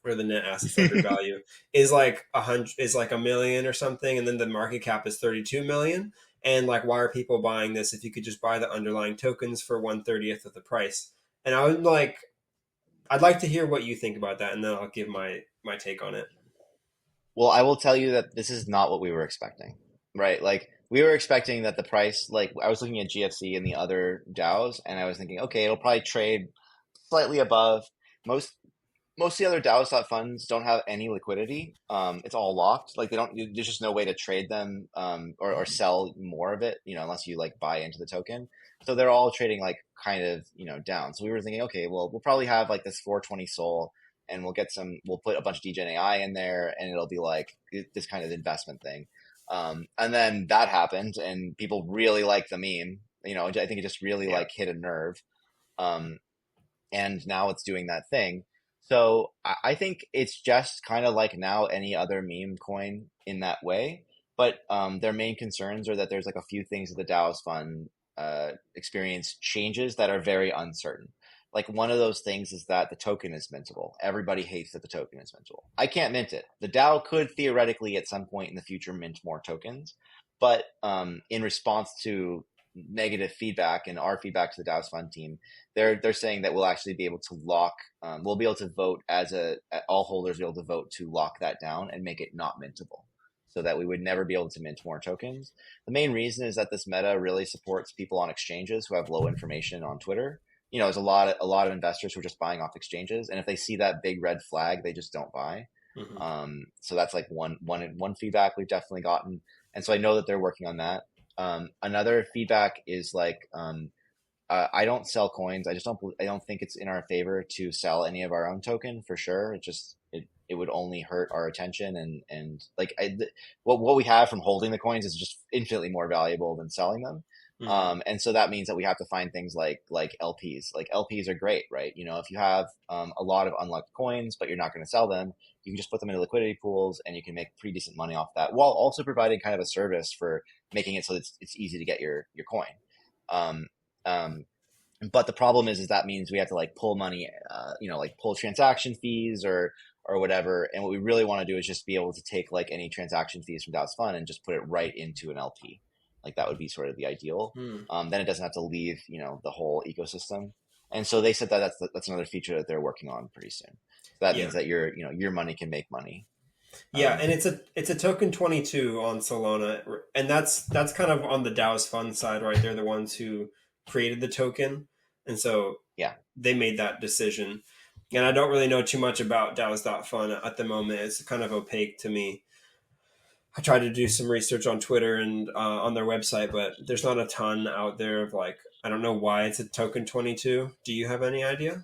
Speaker 1: or the net assets under value is like 100, is like 1 million or something, and then the market cap is 32 million. And like, why are people buying this if you could just buy the underlying tokens for 1/30th of the price? And I would like, I'd like to hear what you think about that, and then I'll give my take on it.
Speaker 2: Well, I will tell you that this is not what we were expecting, right? Like we were expecting that the price, like I was looking at GFC and the other DAOs, and I was thinking, okay, it'll probably trade slightly above. Most most of the other DAOs funds don't have any liquidity. It's all locked. Like they don't. There's just no way to trade them or sell more of it. Unless you like buy into the token. So they're all trading like kind of down. So we were thinking, okay, well we'll probably have like this 420 Sol, and we'll get some. We'll put a bunch of dGen AI in there, and it'll be like this kind of investment thing. And then that happened, and people really like the meme. I think it just really
Speaker 1: Yeah,
Speaker 2: like hit a nerve. Um, and now it's doing that thing. So I think it's just kind of like now any other meme coin in that way. But their main concerns are that there's like a few things that the DAOs fund experience changes that are very uncertain. Like one of those things is that the token is mintable. Everybody hates that the token is mintable. I can't mint it. The DAO could theoretically at some point in the future mint more tokens, but in response to negative feedback and our feedback to the DAOs fund team, they're saying that we'll actually be able to lock. We'll be able to vote as all holders will be able to vote to lock that down and make it not mintable, so that we would never be able to mint more tokens. The main reason is that this meta really supports people on exchanges who have low information on Twitter. There's a lot of investors who are just buying off exchanges, and if they see that big red flag, they just don't buy.
Speaker 1: hmm,
Speaker 2: So that's like one feedback we've definitely gotten, and so I know that they're working on that. Another feedback is like I don't sell coins. I just don't. I don't think it's in our favor to sell any of our own token for sure. It would only hurt our attention and like what we have from holding the coins is just infinitely more valuable than selling them.
Speaker 1: hmm,
Speaker 2: And so that means that we have to find things like LPs. Like LPs are great, right? If you have a lot of unlocked coins, but you're not going to sell them, you can just put them into liquidity pools, and you can make pretty decent money off that, while also providing kind of a service for making it so it's easy to get your coin. Um, um, but the problem is that means we have to like pull money, like pull transaction fees or whatever. And what we really want to do is just be able to take like any transaction fees from DAO's fund and just put it right into an LP. Like that would be sort of the ideal.
Speaker 1: hmm.
Speaker 2: Then it doesn't have to leave, the whole ecosystem. And so they said that that's another feature that they're working on pretty soon. So that
Speaker 1: Yeah,
Speaker 2: means that your money can make money.
Speaker 1: yeah,
Speaker 2: Um,
Speaker 1: and it's a token 22 on Solana, and that's kind of on the DAO's fund side, right? They're the ones who created the token, and so
Speaker 2: yeah.
Speaker 1: they made that decision. And I don't really know too much about DAOs.fun at the moment. It's kind of opaque to me. I tried to do some research on Twitter and on their website, but there's not a ton out there of like, I don't know why it's a token 22. Do you have any idea?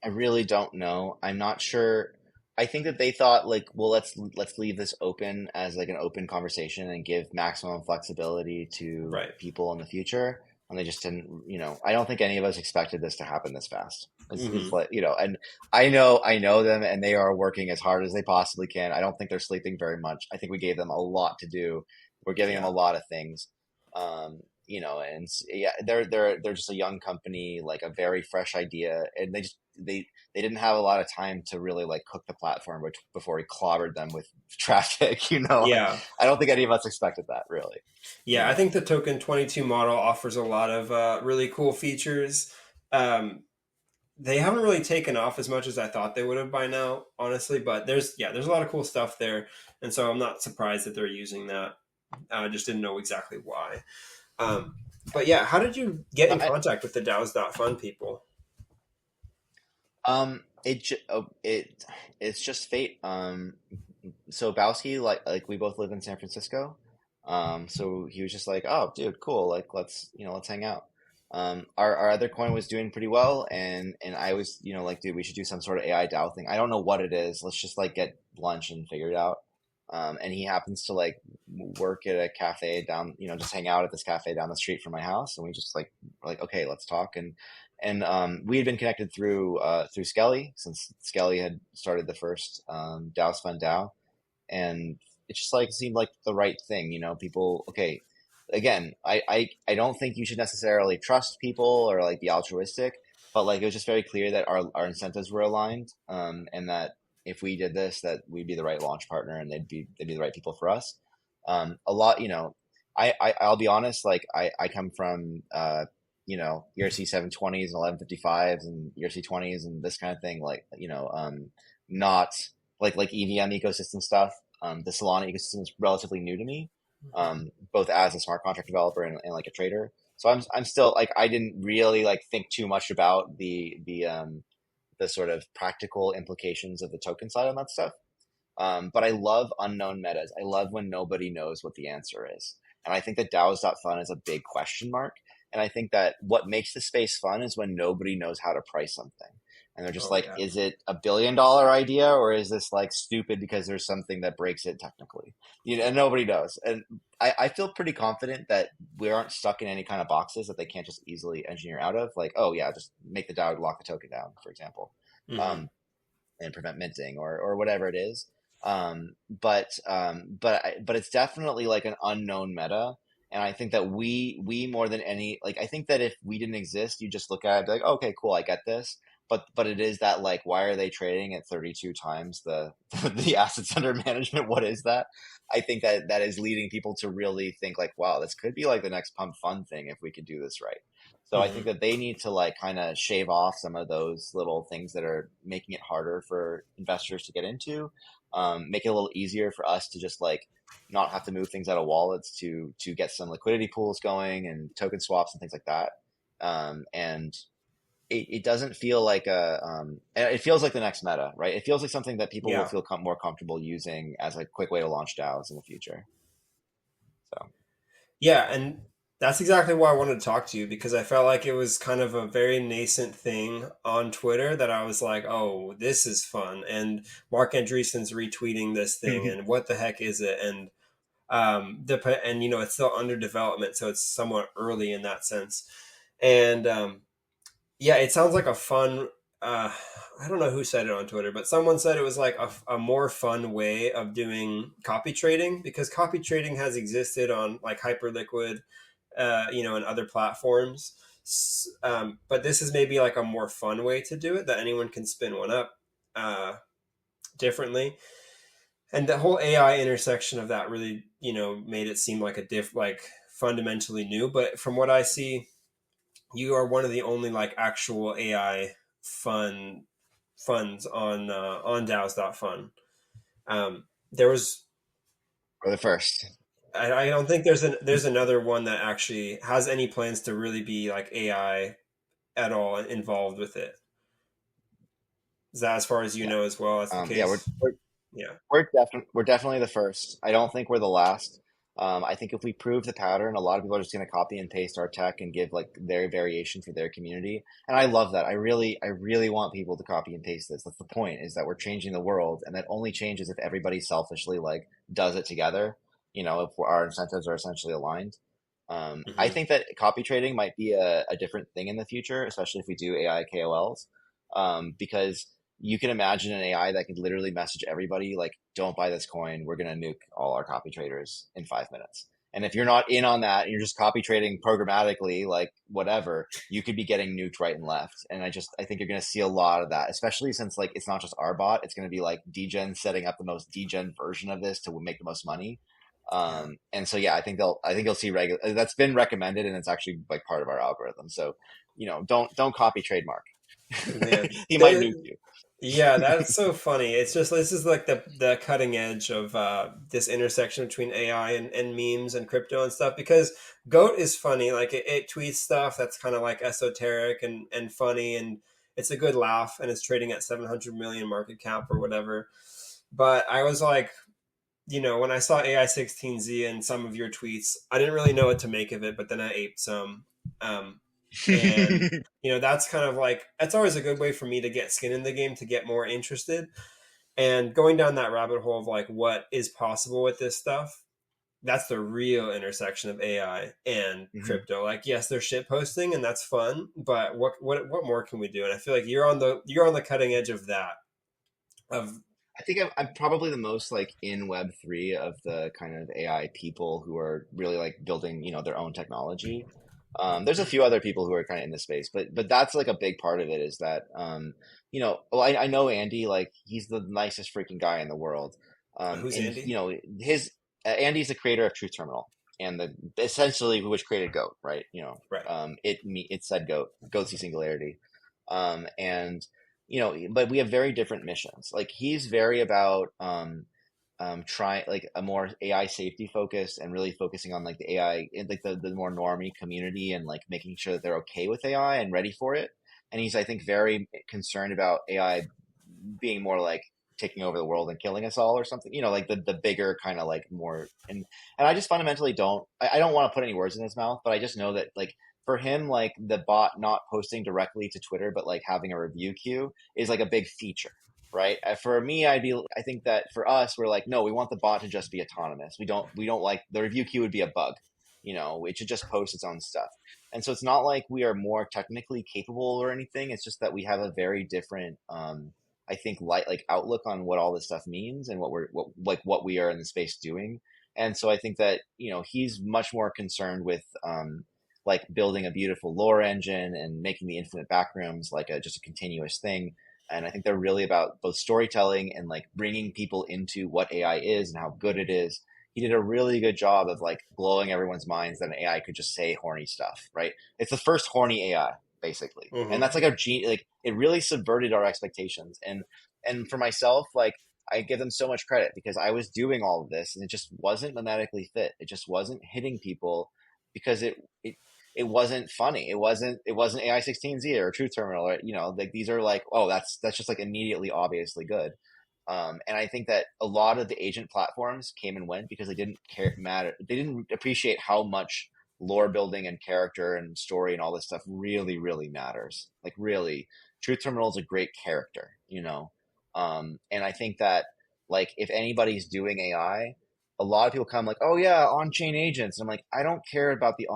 Speaker 2: I really don't know. I'm not sure. I think that they thought like, well, let's leave this open as like an open conversation and give maximum flexibility to
Speaker 1: Right.
Speaker 2: people in the future. And they just didn't, I don't think any of us expected this to happen this fast. It's
Speaker 1: Hmm.
Speaker 2: like, and I know them and they are working as hard as they possibly can. I don't think they're sleeping very much. I think we gave them a lot to do. We're giving them
Speaker 1: Yeah.
Speaker 2: a lot of things. And yeah, they're just a young company, like a very fresh idea, and they didn't have a lot of time to really like cook the platform, which before he clobbered them with traffic.
Speaker 1: Yeah.
Speaker 2: I don't think any of us expected that really.
Speaker 1: Yeah. I think the token 22 model offers a lot of really cool features. Um, they haven't really taken off as much as I thought they would have by now, honestly. But there's a lot of cool stuff there, and so I'm not surprised that they're using that. I just didn't know exactly why. Um, but yeah, how did you get
Speaker 2: No,
Speaker 1: in contact with the DAOs.fun people?
Speaker 2: it's just fate. So Bowski, like we both live in San Francisco. So he was just like, "Oh, dude, cool. Like, let's hang out." Our other coin was doing pretty well, and I was, like, dude, we should do some sort of AI DAO thing. I don't know what it is. Let's just like get lunch and figure it out. And he happens to like work at a cafe down, just hang out at this cafe down the street from my house, and we just like were like, okay, let's talk. And we had been connected through Skelly, since Skelly had started the first DAOs.fun DAO, and it just like seemed like the right thing. People, okay, again, I don't think you should necessarily trust people or like be altruistic, but like it was just very clear that our incentives were aligned, and that if we did this, that we'd be the right launch partner, and they'd be the right people for us. A lot, I'll be honest, like I come from ERC 720s and 1155s and ERC 20s and this kind of thing, like not like EVM ecosystem stuff. The Solana ecosystem is relatively new to me, both as a smart contract developer and like a trader. So I'm still like, I didn't really like think too much about the sort of practical implications of the token side on that stuff. But I love unknown metas. I love when nobody knows what the answer is. And I think that DAOs.fun is a big question mark. And I think that what makes the space fun is when nobody knows how to price something. And they're just
Speaker 1: Oh
Speaker 2: like,
Speaker 1: yeah.
Speaker 2: is it $1 billion idea, or is this like stupid because there's something that breaks it technically? And nobody knows. And I feel pretty confident that we aren't stuck in any kind of boxes that they can't just easily engineer out of. Like, oh yeah, just make the DAO lock the token down, for example.
Speaker 1: Hmm.
Speaker 2: Um, and prevent minting, or whatever it is. But it's definitely like an unknown meta, and I think that we more than any, like, I think that if we didn't exist, you just look at it and be like, okay, cool, I get this. But it is that, like, why are they trading at 32 times the the assets under management? What is that? I think that that is leading people to really think like, wow, this could be like the next pump fun thing if we could do this right. So I think
Speaker 1: Hmm.
Speaker 2: that they need to like kind of shave off some of those little things that are making it harder for investors to get into. Make it a little easier for us to just like not have to move things out of wallets to get some liquidity pools going and token swaps and things like that. And it doesn't feel like it feels like the next meta, right? It feels like something that people will
Speaker 1: Yeah.
Speaker 2: feel more comfortable using as a quick way to launch DAOs in the future. So
Speaker 1: Yeah, and that's exactly why I wanted to talk to you, because I felt like it was kind of a very nascent thing on Twitter that I was like, "Oh, this is fun." And Mark Andreessen's retweeting this thing, and what the heck is it? And it's still under development, so it's somewhat early in that sense. And yeah, it sounds like a fun. Uh, I don't know who said it on Twitter, but someone said it was like a more fun way of doing copy trading, because copy trading has existed on like Hyperliquid, and other platforms. But this is maybe like a more fun way to do it, that anyone can spin one up uh, differently. And the whole AI intersection of that really, made it seem like like fundamentally new. But from what I see, you are one of the only like actual AI fun funds on DAOs.fun. There was
Speaker 2: for the first.
Speaker 1: I don't think there's another one that actually has any plans to really be like AI at all involved with it. Is that, as far as you
Speaker 2: Yeah.
Speaker 1: know, as well? That's the
Speaker 2: Yeah, we're,
Speaker 1: case.
Speaker 2: we're
Speaker 1: Yeah.
Speaker 2: we're definitely the first. I don't think we're the last. I think if we prove the pattern, a lot of people are just going to copy and paste our tech and give like their variation for their community. And I love that. I really want people to copy and paste this. That's the point, is that we're changing the world, and that only changes if everybody selfishly like does it together. If our incentives are essentially aligned. I
Speaker 1: Hmm.
Speaker 2: think that copy trading might be a different thing in the future, especially if we do AI KOLs, because you can imagine an AI that could literally message everybody like, "Don't buy this coin. We're gonna nuke all our copy traders in 5 minutes." And if you're not in on that and you're just copy trading programmatically, like whatever, you could be getting nuked right and left. And I think you're gonna see a lot of that, especially since like it's not just our bot; it's gonna be like dGen setting up the most dGen version of this to make the most money.
Speaker 1: Yeah.
Speaker 2: And so yeah, I think you'll see regular that's been recommended, and it's actually like part of our algorithm. So don't copy trademark.
Speaker 1: Yeah.
Speaker 2: He might
Speaker 1: They,
Speaker 2: nuke you.
Speaker 1: Yeah, that's so funny. It's just, this is like the cutting edge of this intersection between AI and memes and crypto and stuff. Because Goat is funny, like it tweets stuff that's kind of like esoteric and funny, and it's a good laugh, and it's trading at 700 million market cap or whatever. But I was like, when I saw AI16Z and some of your tweets, I didn't really know what to make of it, but then I aped some. Um, and, that's kind of like, that's always a good way for me to get skin in the game, to get more interested. And going down that rabbit hole of like what is possible with this stuff, that's the real intersection of AI and
Speaker 2: Mhm.
Speaker 1: crypto. Like, yes, they're shit posting and that's fun, but what more can we do? And I feel like you're on the cutting edge of that. Of
Speaker 2: I think I'm probably the most like in Web3 of the kind of AI people who are really like building, their own technology. There's a few other people who are kind of in this space, but that's like a big part of it is that well, I know Andy, like he's the nicest freaking guy in the world.
Speaker 1: Who's
Speaker 2: And
Speaker 1: Andy?
Speaker 2: his Andy's the creator of Truth Terminal and the essentially which created Goat, right?
Speaker 1: Right.
Speaker 2: It said Goat C Singularity. And but we have very different missions. Like he's very about trying like a more AI safety focused and really focusing on like the AI in like the more normie community and like making sure that they're okay with AI and ready for it. And he's I think very concerned about AI being more like taking over the world and killing us all or something, like the bigger kind of like more and I just fundamentally I don't want to put any words in his mouth, but I just know that like for him, like the bot not posting directly to Twitter, but like having a review queue is like a big feature, right? For me, I think that for us, we're like, no, we want the bot to just be autonomous. We don't like the review queue would be a bug, it should just post its own stuff. And so it's not like we are more technically capable or anything. It's just that we have a very different, I think, like outlook on what all this stuff means and what we are in the space doing. And so I think that he's much more concerned with like building a beautiful lore engine and making the infinite backrooms like just a continuous thing. And I think they're really about both storytelling and like bringing people into what AI is and how good it is. He did a really good job of like blowing everyone's minds that an AI could just say horny stuff, right? It's the first horny AI basically, and
Speaker 1: Mm-hmm.
Speaker 2: that's like like it really subverted our expectations. And for myself, like I give them so much credit because I was doing all of this and it just wasn't mimetically fit. It just wasn't hitting people because it wasn't funny. It wasn't AI16Z or Truth Terminal or like these are like, oh, that's just like immediately obviously good. And I think that a lot of the agent platforms came and went because they didn't care matter. They didn't appreciate how much lore building and character and story and all this stuff really, really matters. Like really, Truth Terminal is a great character. And I think that like if anybody's doing AI, a lot of people come like, oh yeah, on-chain agents. And I'm like, I don't care about the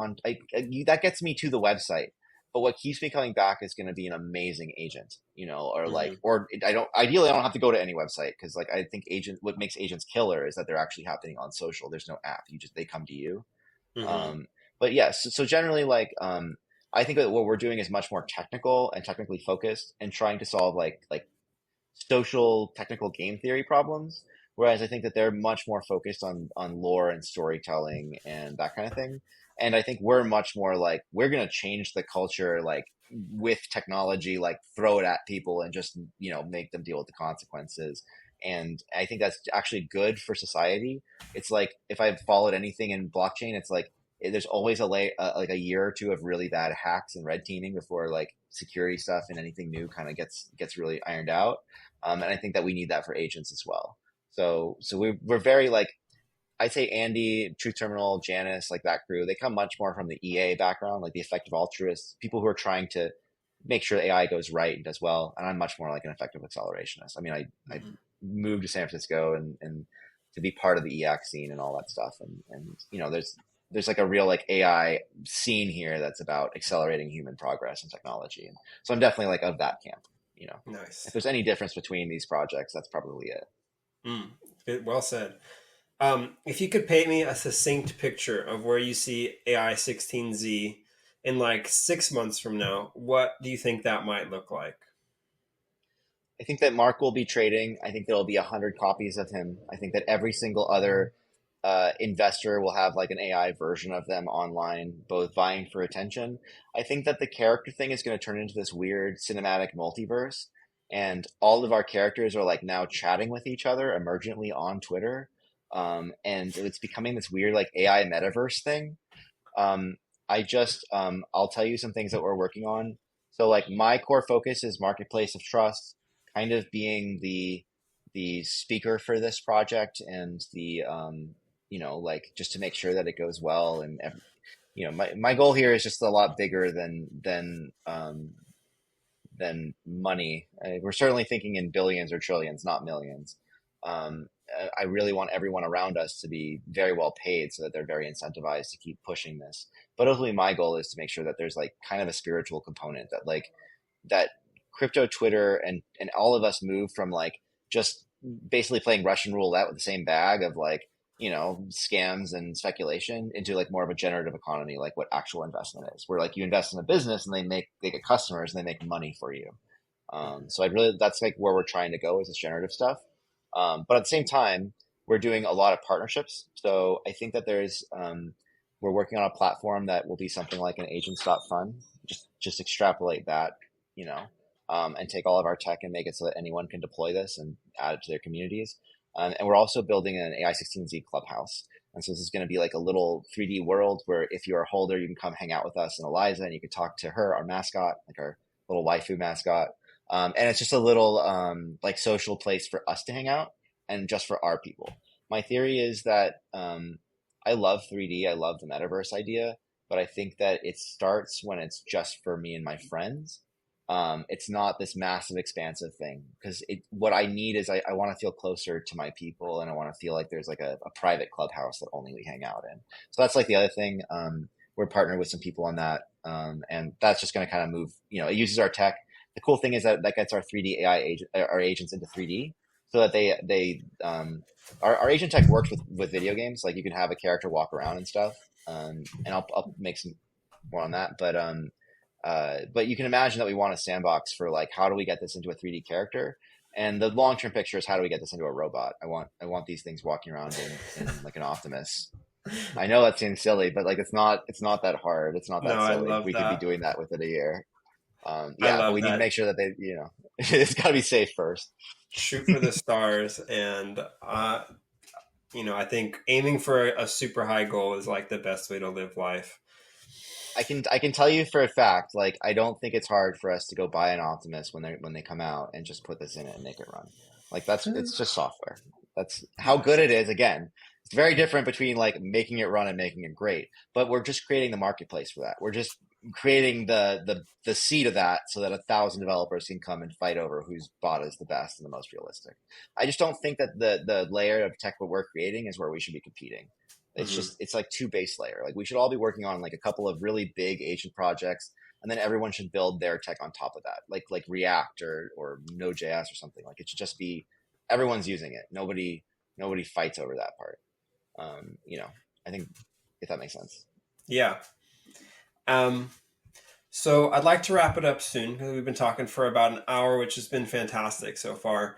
Speaker 2: that gets me to the website. But what keeps me coming back is going to be an amazing agent, or like,
Speaker 1: Mm-hmm.
Speaker 2: or I don't, ideally, I don't have to go to any website because, like, I think what makes agents killer is that they're actually happening on social. There's no app. They come to you.
Speaker 1: Mm-hmm.
Speaker 2: Um, but yes, so generally, like, I think that what we're doing is much more technical and technically focused and trying to solve like social technical game theory problems. Whereas I think that they're much more focused on lore and storytelling and that kind of thing. And I think we're much more like we're gonna change the culture like with technology, like throw it at people and just make them deal with the consequences. And I think that's actually good for society. It's like if I've followed anything in blockchain, it's like there's always like a year or two of really bad hacks and red teaming before like security stuff and anything new kind of gets really ironed out. And I think that we need that for agents as well. So we're very like I'd say Andy, Truth Terminal, Janice, like that crew. They come much more from the EA background, like the effective altruists, people who are trying to make sure AI goes right and does well. And I'm much more like an effective accelerationist. I mean, I
Speaker 1: Mm-hmm.
Speaker 2: moved to San Francisco and to be part of the EAC scene and all that stuff. And there's like a real like AI scene here that's about accelerating human progress and technology. And so I'm definitely like of that camp. You know, if
Speaker 1: Nice.
Speaker 2: there's any difference between these projects, that's probably it.
Speaker 1: Mm. Well said. If you could paint me a succinct picture of where you see AI16Z in like 6 months from now, what do you think that might look like?
Speaker 2: I think that Mark will be trading. I think there'll be 100 copies of him. I think that every single other investor will have like an AI version of them online, both vying for attention. I think that the character thing is going to turn into this weird cinematic multiverse, and all of our characters are like now chatting with each other emergently on Twitter, and it's becoming this weird like AI metaverse thing. Um, I'll tell you some things that we're working on. So like my core focus is marketplace of trust, kind of being the speaker for this project and the like just to make sure that it goes well. And my goal here is just a lot bigger than money. We're certainly thinking in billions or trillions, not millions. I really want everyone around us to be very well paid so that they're very incentivized to keep pushing this. But ultimately, my goal is to make sure that there's like kind of a spiritual component that crypto Twitter and all of us move from like just basically playing Russian roulette with the same bag of like scams and speculation into like more of a generative economy, like what actual investment is, where like you invest in a business and they get customers and they make money for you. So that's like where we're trying to go, is this generative stuff. But at the same time, we're doing a lot of partnerships. So I think that we're working on a platform that will be something like an agents.fun. Just extrapolate that, and take all of our tech and make it so that anyone can deploy this and add it to their communities. And we're also building an AI16Z clubhouse. And so this is going to be like a little 3D world where if you're a holder, you can come hang out with us and Eliza, and you can talk to her, our mascot, like our little waifu mascot. And it's just a little like social place for us to hang out and just for our people. My theory is that I love 3D. I love the metaverse idea, but I think that it starts when it's just for me and my friends. It's not this massive expansive thing, because what I need is I want to feel closer to my people, and I want to feel like there's like a private clubhouse that only we hang out in. So that's like the other thing. We're partnered with some people on that. And that's just going to kind of move, it uses our tech. The cool thing is that gets our 3D AI our agents into 3D, so that our agent tech works with video games. Like you can have a character walk around and stuff. And I'll make some more on that, but you can imagine that we want a sandbox for like, how do we get this into a 3D character? And the long-term picture is, how do we get this into a robot? I want these things walking around in like an Optimus. I know that seems silly, but like it's not that hard. It's not
Speaker 1: No,
Speaker 2: that
Speaker 1: I
Speaker 2: silly.
Speaker 1: love
Speaker 2: We could be
Speaker 1: that.
Speaker 2: doing that within a year.
Speaker 1: I
Speaker 2: Yeah, but
Speaker 1: love
Speaker 2: we need to
Speaker 1: that.
Speaker 2: make sure that it's got to be safe first.
Speaker 1: Shoot for the stars, and I think aiming for a super high goal is like the best way to live life.
Speaker 2: I can tell you for a fact, like I don't think it's hard for us to go buy an Optimus when they come out and just put this in it and make it run. Like it's just software. That's how good
Speaker 1: Yes.
Speaker 2: it is. Again, it's very different between like making it run and making it great. But we're just creating the marketplace for that. We're just creating the seed of that so that 1,000 developers can come and fight over whose bot is the best and the most realistic. I just don't think that the layer of tech what we're creating is where we should be competing.
Speaker 1: Hmm.
Speaker 2: It's like two base layer. Like we should all be working on like a couple of really big agent projects, and then everyone should build their tech on top of that, like React or Node.js or something. Like it should just be everyone's using it. Nobody fights over that part. I think, if that makes sense.
Speaker 1: Yeah. Um, so I'd like to wrap it up soon, because we've been talking for about an hour, which has been fantastic so far.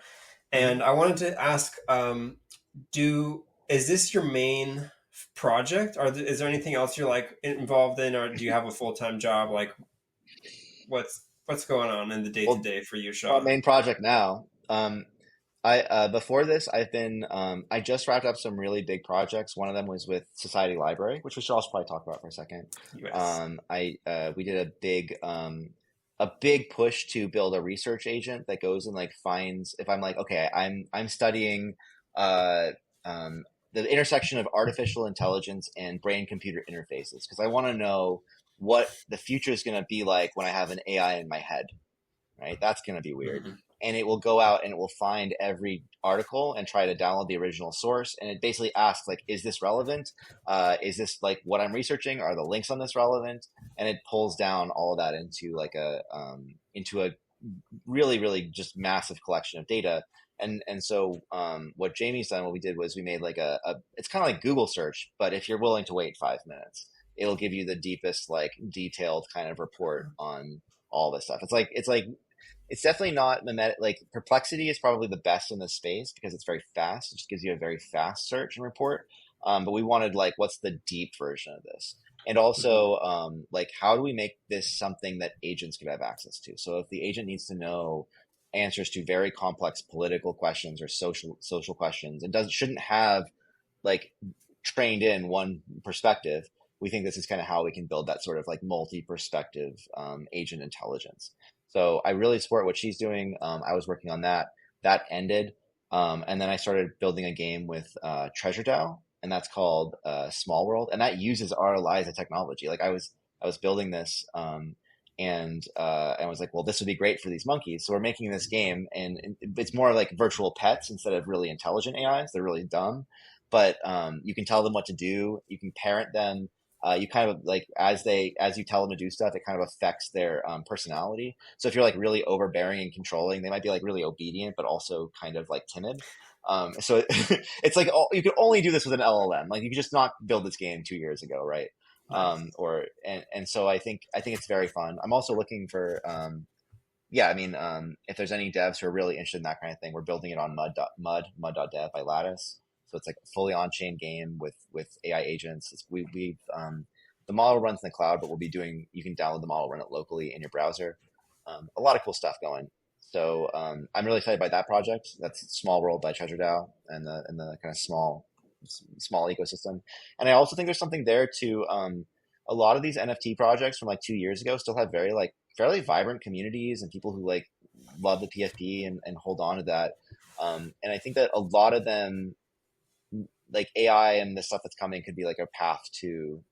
Speaker 2: Hmm.
Speaker 1: And I wanted to ask, do is this your main project, or is there anything else you're like involved in, or do you have a full time job? Like, what's going on in the day to
Speaker 2: Well,
Speaker 1: day for you,
Speaker 2: our
Speaker 1: Shaw?
Speaker 2: main project now. I before this, I just wrapped up some really big projects. One of them was with Society Library, which we should also probably talk about for a second.
Speaker 1: Yes.
Speaker 2: I We did a big push to build a research agent that goes and like finds, if I'm like, okay, I'm studying uh, the intersection of artificial intelligence and brain computer interfaces, because I want to know what the future is going to be like when I have an AI in my head, right? That's going to be weird.
Speaker 1: Hmm.
Speaker 2: And it will go out and it will find every article and try to download the original source. And it basically asks, like, is this relevant? Is this like what I'm researching? Are the links on this relevant? And it pulls down all of that into a really, really just massive collection of data. And so what Jamie's done, what we did was we made like it's kind of like Google search, but if you're willing to wait 5 minutes, it'll give you the deepest, like detailed kind of report on all this stuff. It's definitely not like Perplexity is probably the best in this space because it's very fast. It just gives you a very fast search and report. But we wanted like, what's the deep version of this? And
Speaker 1: Hmm.
Speaker 2: also, like, how do we make this something that agents could have access to? So if the agent needs to know answers to very complex political questions or social questions, and doesn't shouldn't have like trained in one perspective, we think this is kind of how we can build that sort of like multi-perspective agent intelligence. So I really support what she's doing. I was working on that. That ended. And then I started building a game with Treasure DAO, and that's called Small World, and that uses RLI as a technology. Like I was building this, and I was like, well, this would be great for these monkeys. So we're making this game, and it's more like virtual pets instead of really intelligent AIs. They're really dumb, but you can tell them what to do. You can parent them. You kind of like as you tell them to do stuff, it kind of affects their personality. So if you're like really overbearing and controlling, they might be like really obedient, but also kind of like timid. So it's like you could only do this with an LLM. Like you could just not build this game 2 years ago, right?
Speaker 1: Nice.
Speaker 2: And so I think it's very fun. I'm also looking for yeah, I mean, if there's any devs who are really interested in that kind of thing, we're building it on mud.dev by Lattice. So it's like a fully on-chain game with AI agents. We've the model runs in the cloud, but we'll be doing, you can download the model, run it locally in your browser. A lot of cool stuff going. So I'm really excited by that project. That's Small World by Treasure DAO and the kind of small ecosystem. And I also think there's something there to a lot of these NFT projects from like 2 years ago still have very like fairly vibrant communities and people who like love the PFP and hold on to that. And I think that a lot of them, like AI and the stuff that's coming, could be like a path to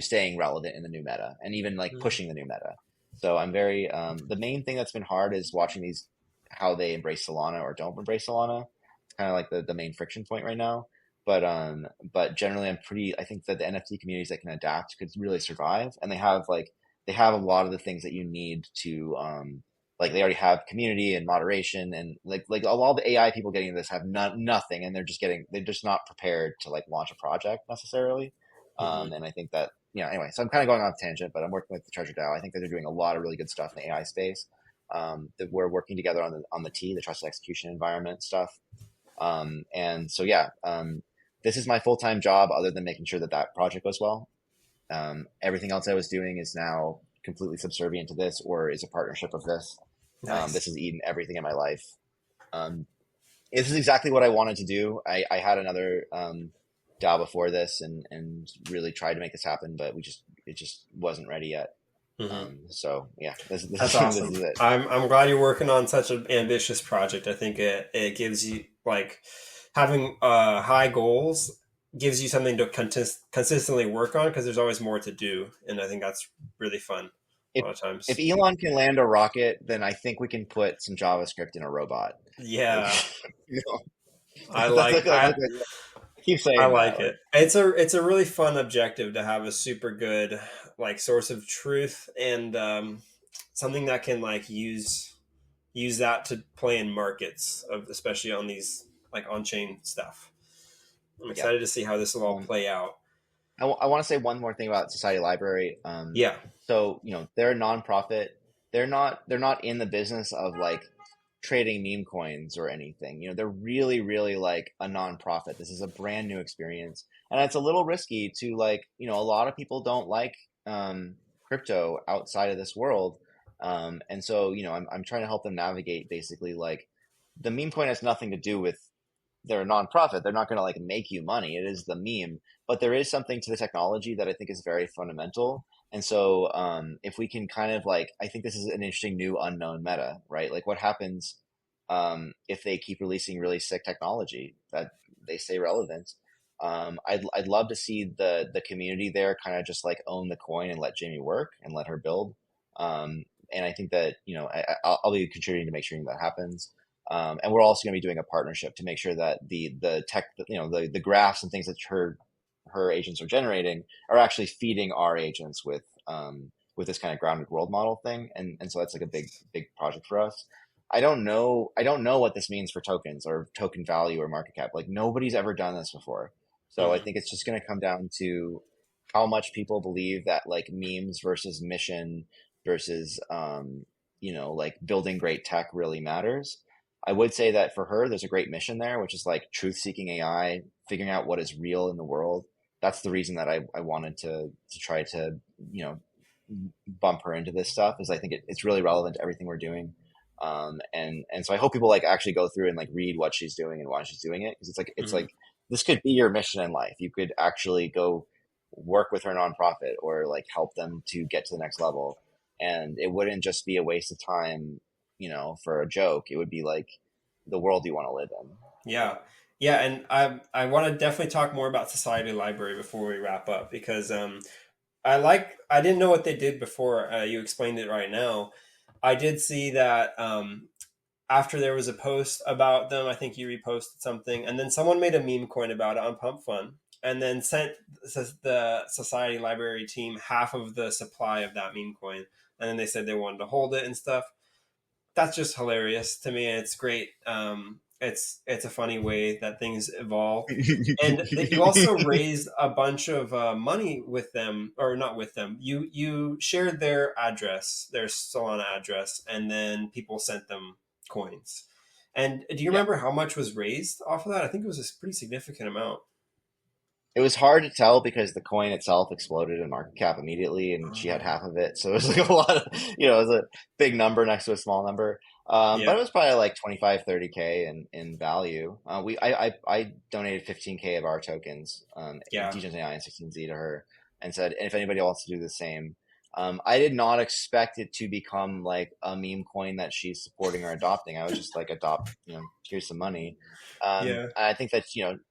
Speaker 2: staying relevant in the new meta and even like
Speaker 1: Mhm.
Speaker 2: pushing the new meta. So I'm very the main thing that's been hard is watching these how they embrace Solana or don't embrace Solana. It's kind of like the main friction point right now. But generally I think that the NFT communities that can adapt could really survive, and they have a lot of the things that you need to like they already have community and moderation, and like a lot of the AI people getting into this have nothing, and they're just not prepared to like launch a project necessarily.
Speaker 1: Mhm.
Speaker 2: And I think that, anyway, so I'm kind of going off tangent, but I'm working with the Treasure DAO. I think that they're doing a lot of really good stuff in the AI space. That we're working together on the trusted execution environment stuff. And so yeah, this is my full time job, other than making sure that that project goes well. Everything else I was doing is now completely subservient to this, or is a partnership of this.
Speaker 1: Nice.
Speaker 2: This has eaten everything in my life. Um, this is exactly what I wanted to do. I had another DAO before this, and really tried to make this happen, but it just wasn't ready yet.
Speaker 1: Mhm.
Speaker 2: So yeah, this
Speaker 1: That's
Speaker 2: is this
Speaker 1: awesome.
Speaker 2: is it.
Speaker 1: I'm glad you're working on such an ambitious project. I think it gives you like having high goals gives you something to consistently work on because there's always more to do, and I think that's really fun a
Speaker 2: If
Speaker 1: lot of
Speaker 2: if
Speaker 1: times.
Speaker 2: Elon can land a rocket, then I think we can put some JavaScript in a robot. Like,
Speaker 1: Yeah,
Speaker 2: you know,
Speaker 1: I
Speaker 2: that's
Speaker 1: like
Speaker 2: like
Speaker 1: I
Speaker 2: I keep
Speaker 1: I
Speaker 2: saying that.
Speaker 1: like
Speaker 2: Like,
Speaker 1: it. It's a really fun objective to have a super good like source of truth and something that can like use that to play in markets of especially on these like on chain stuff. I'm
Speaker 2: yeah.
Speaker 1: excited to see how this will all
Speaker 2: Um,
Speaker 1: play out.
Speaker 2: I want to say one more thing about Society Library.
Speaker 1: Yeah.
Speaker 2: So they're a nonprofit. They're not in the business of like trading meme coins or anything. They're really, really like a nonprofit. This is a brand new experience, and it's a little risky to like, a lot of people don't like crypto outside of this world, and so I'm trying to help them navigate basically like the meme coin has nothing to do with they're a nonprofit. They're not going to like make you money. It is the meme, but there is something to the technology that I think is very fundamental. And so, if we can kind of like, I think this is an interesting new unknown meta, right? Like, what happens if they keep releasing really sick technology that they stay relevant? I'd love to see the community there kind of just like own the coin and let Jamie work and let her build. And I think that I'll be contributing to make sure that happens. And we're also going to be doing a partnership to make sure that the tech, the graphs and things that her agents are generating are actually feeding our agents with this kind of grounded world model thing. And so that's like a big project for us. I don't know what this means for tokens or token value or market cap. Like nobody's ever done this before. So I
Speaker 1: Hmm.
Speaker 2: think it's just going to come down to how much people believe that like memes versus mission versus like building great tech really matters. I would say that for her, there's a great mission there, which is like truth seeking AI, figuring out what is real in the world. That's the reason that I wanted to try to, you know, bump her into this stuff, is I think it's really relevant to everything we're doing. And so I hope people like actually go through and like read what she's doing and why she's doing it. Cause it's
Speaker 1: Hmm.
Speaker 2: like, this could be your mission in life. You could actually go work with her nonprofit or like help them to get to the next level. And it wouldn't just be a waste of time, for a joke. It would be like, the world you want to live in.
Speaker 1: Yeah. Yeah, and I want to definitely talk more about Society Library before we wrap up because I didn't know what they did before you explained it right now. I did see that after there was a post about them, I think you reposted something, and then someone made a meme coin about it on Pump Fun, and then sent the Society Library team half of the supply of that meme coin, and then they said they wanted to hold it and stuff. That's just hilarious to me, and it's great. It's a funny way that things evolve, and that you also raised a bunch of money with them, or not with them. You shared their address, their Solana address, and then people sent them coins. And do you
Speaker 2: Yeah.
Speaker 1: remember how much was raised off of that? I think it was a pretty significant amount.
Speaker 2: It was hard to tell because the coin itself exploded in market cap immediately, and she had
Speaker 1: Uh,
Speaker 2: half of it. So it was like a lot of, it was a big number next to a small number. But it
Speaker 1: yeah,
Speaker 2: was probably like 25, 30K in value. I donated 15K of our tokens,
Speaker 1: yeah,
Speaker 2: dGen AI and 16Z to her, and said, if anybody wants to do the same. I did not expect it to become like a meme coin that she's supporting or adopting. I was just like, here's some money.
Speaker 1: yeah,
Speaker 2: I think that,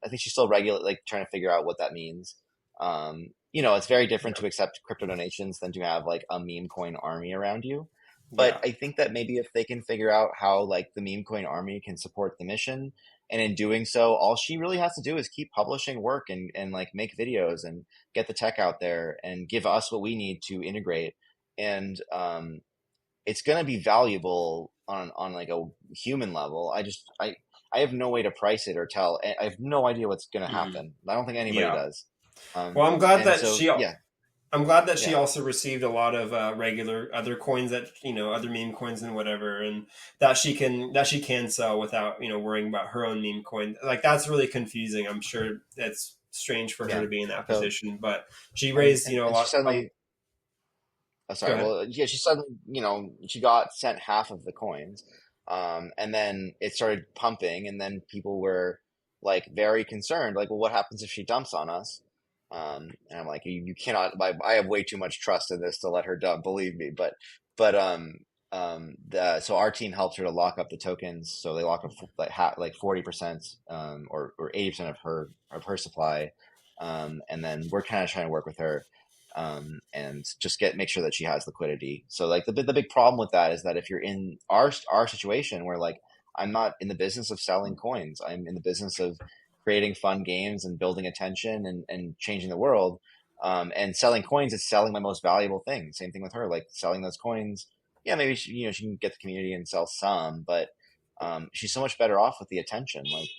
Speaker 2: I think she's still like trying to figure out what that means. It's very different
Speaker 1: yeah,
Speaker 2: to accept crypto donations than to have like a meme coin army around you. But
Speaker 1: yeah,
Speaker 2: I think that maybe if they can figure out how like the meme coin army can support the mission, and in doing so, all she really has to do is keep publishing work and like make videos and get the tech out there and give us what we need to integrate. And it's going to be valuable on like a human level. I have no way to price it or tell. I have no idea what's going to
Speaker 1: hmm,
Speaker 2: happen. I don't think anybody
Speaker 1: yeah.
Speaker 2: does.
Speaker 1: Well, I'm glad
Speaker 2: And
Speaker 1: that
Speaker 2: so,
Speaker 1: she
Speaker 2: yeah,
Speaker 1: I'm glad that she
Speaker 2: yeah,
Speaker 1: also received a lot of regular other coins that other meme coins and whatever, and that she can sell without worrying about her own meme coin. Like that's really confusing. I'm sure it's strange for her
Speaker 2: yeah.
Speaker 1: to be in that
Speaker 2: So,
Speaker 1: position, but she
Speaker 2: and,
Speaker 1: raised
Speaker 2: and,
Speaker 1: a
Speaker 2: and she
Speaker 1: lot.
Speaker 2: suddenly, oh,
Speaker 1: Go
Speaker 2: sorry.
Speaker 1: ahead.
Speaker 2: Well, yeah, she suddenly, she got sent half of the coins. And then it started pumping, and then people were like very concerned, like, well, what happens if she dumps on us? And I'm like, you cannot, I have way too much trust in this to let her dump, believe me. So our team helped her to lock up the tokens. So they lock up like 40%, or 80% of her supply. And then we're kind of trying to work with her, and just make sure that she has liquidity. So like the big problem with that is that if you're in our situation where like I'm not in the business of selling coins, I'm in the business of creating fun games and building attention and changing the world. And selling coins is selling my most valuable thing. Same thing with her, like selling those coins. Yeah, maybe she can get the community and sell some, but she's so much better off with the attention. Like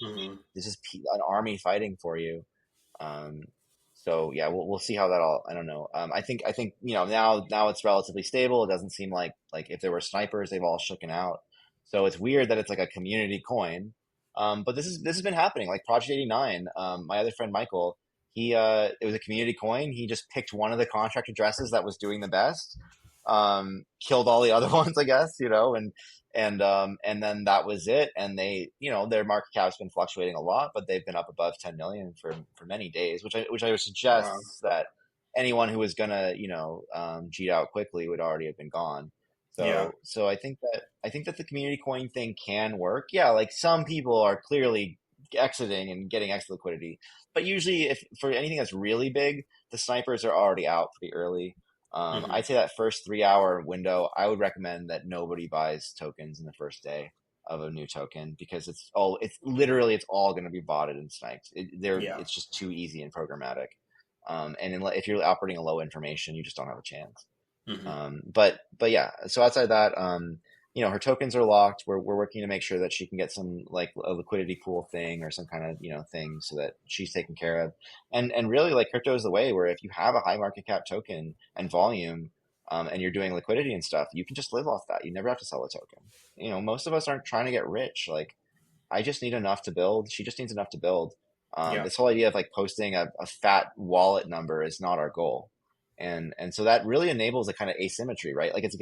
Speaker 1: Hmm.
Speaker 2: this is an army fighting for you. um, so yeah, we'll see how that all. I don't know. I think now it's relatively stable. It doesn't seem like if there were snipers, they've all shooken out. So it's weird that it's like a community coin. But this has been happening. Like Project 89, my other friend Michael, it was a community coin. He just picked one of the contract addresses that was doing the best, killed all the other ones, I guess, and then that was it. And they, their market cap's been fluctuating a lot, but they've been up above 10 million for many days, which I would
Speaker 1: Wow.
Speaker 2: suggest that anyone who was gonna, cheat out quickly would already have been gone.
Speaker 1: Yeah.
Speaker 2: So I think that the community coin thing can work. Yeah, like some people are clearly exiting and getting extra liquidity, but usually if for anything that's really big, the snipers are already out pretty early.
Speaker 1: Hmm.
Speaker 2: I'd say that first 3 hour window, I would recommend that nobody buys tokens in the first day of a new token, because it's all going to be botted and sniped.
Speaker 1: Yeah.
Speaker 2: It's just too easy and programmatic. If you're operating a low information, you just don't have a chance.
Speaker 1: Hmm.
Speaker 2: But yeah, so outside that, her tokens are locked. We're working to make sure that she can get some like a liquidity pool thing or some kind of thing so that she's taken care of. And really, like, crypto is the way where if you have a high market cap token and volume, and you're doing liquidity and stuff, you can just live off that. You never have to sell a token. Most of us aren't trying to get rich. Like, I just need enough to build. She just needs enough to build.
Speaker 1: Yeah.
Speaker 2: This whole idea of like posting a fat wallet number is not our goal. And so that really enables a kind of asymmetry, right? Like, it's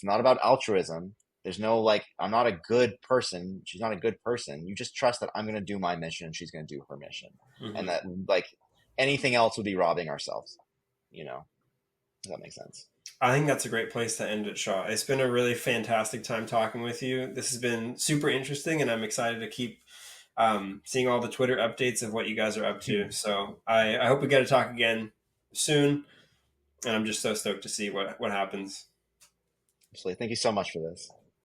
Speaker 2: not about altruism. There's no like, I'm not a good person. She's not a good person. You just trust that I'm going to do my mission and she's going to do her mission. And
Speaker 1: Hmm.
Speaker 2: that, like, anything else would be robbing ourselves, you know? Does that make sense?
Speaker 1: I think that's a great place to end it, Shaw. It's been a really fantastic time talking with you. This has been super interesting, and I'm excited to keep seeing all the Twitter updates of what you guys are up to. So I hope we get to talk again soon, and I'm just so stoked to see what happens.
Speaker 2: Absolutely. Thank you so much for this.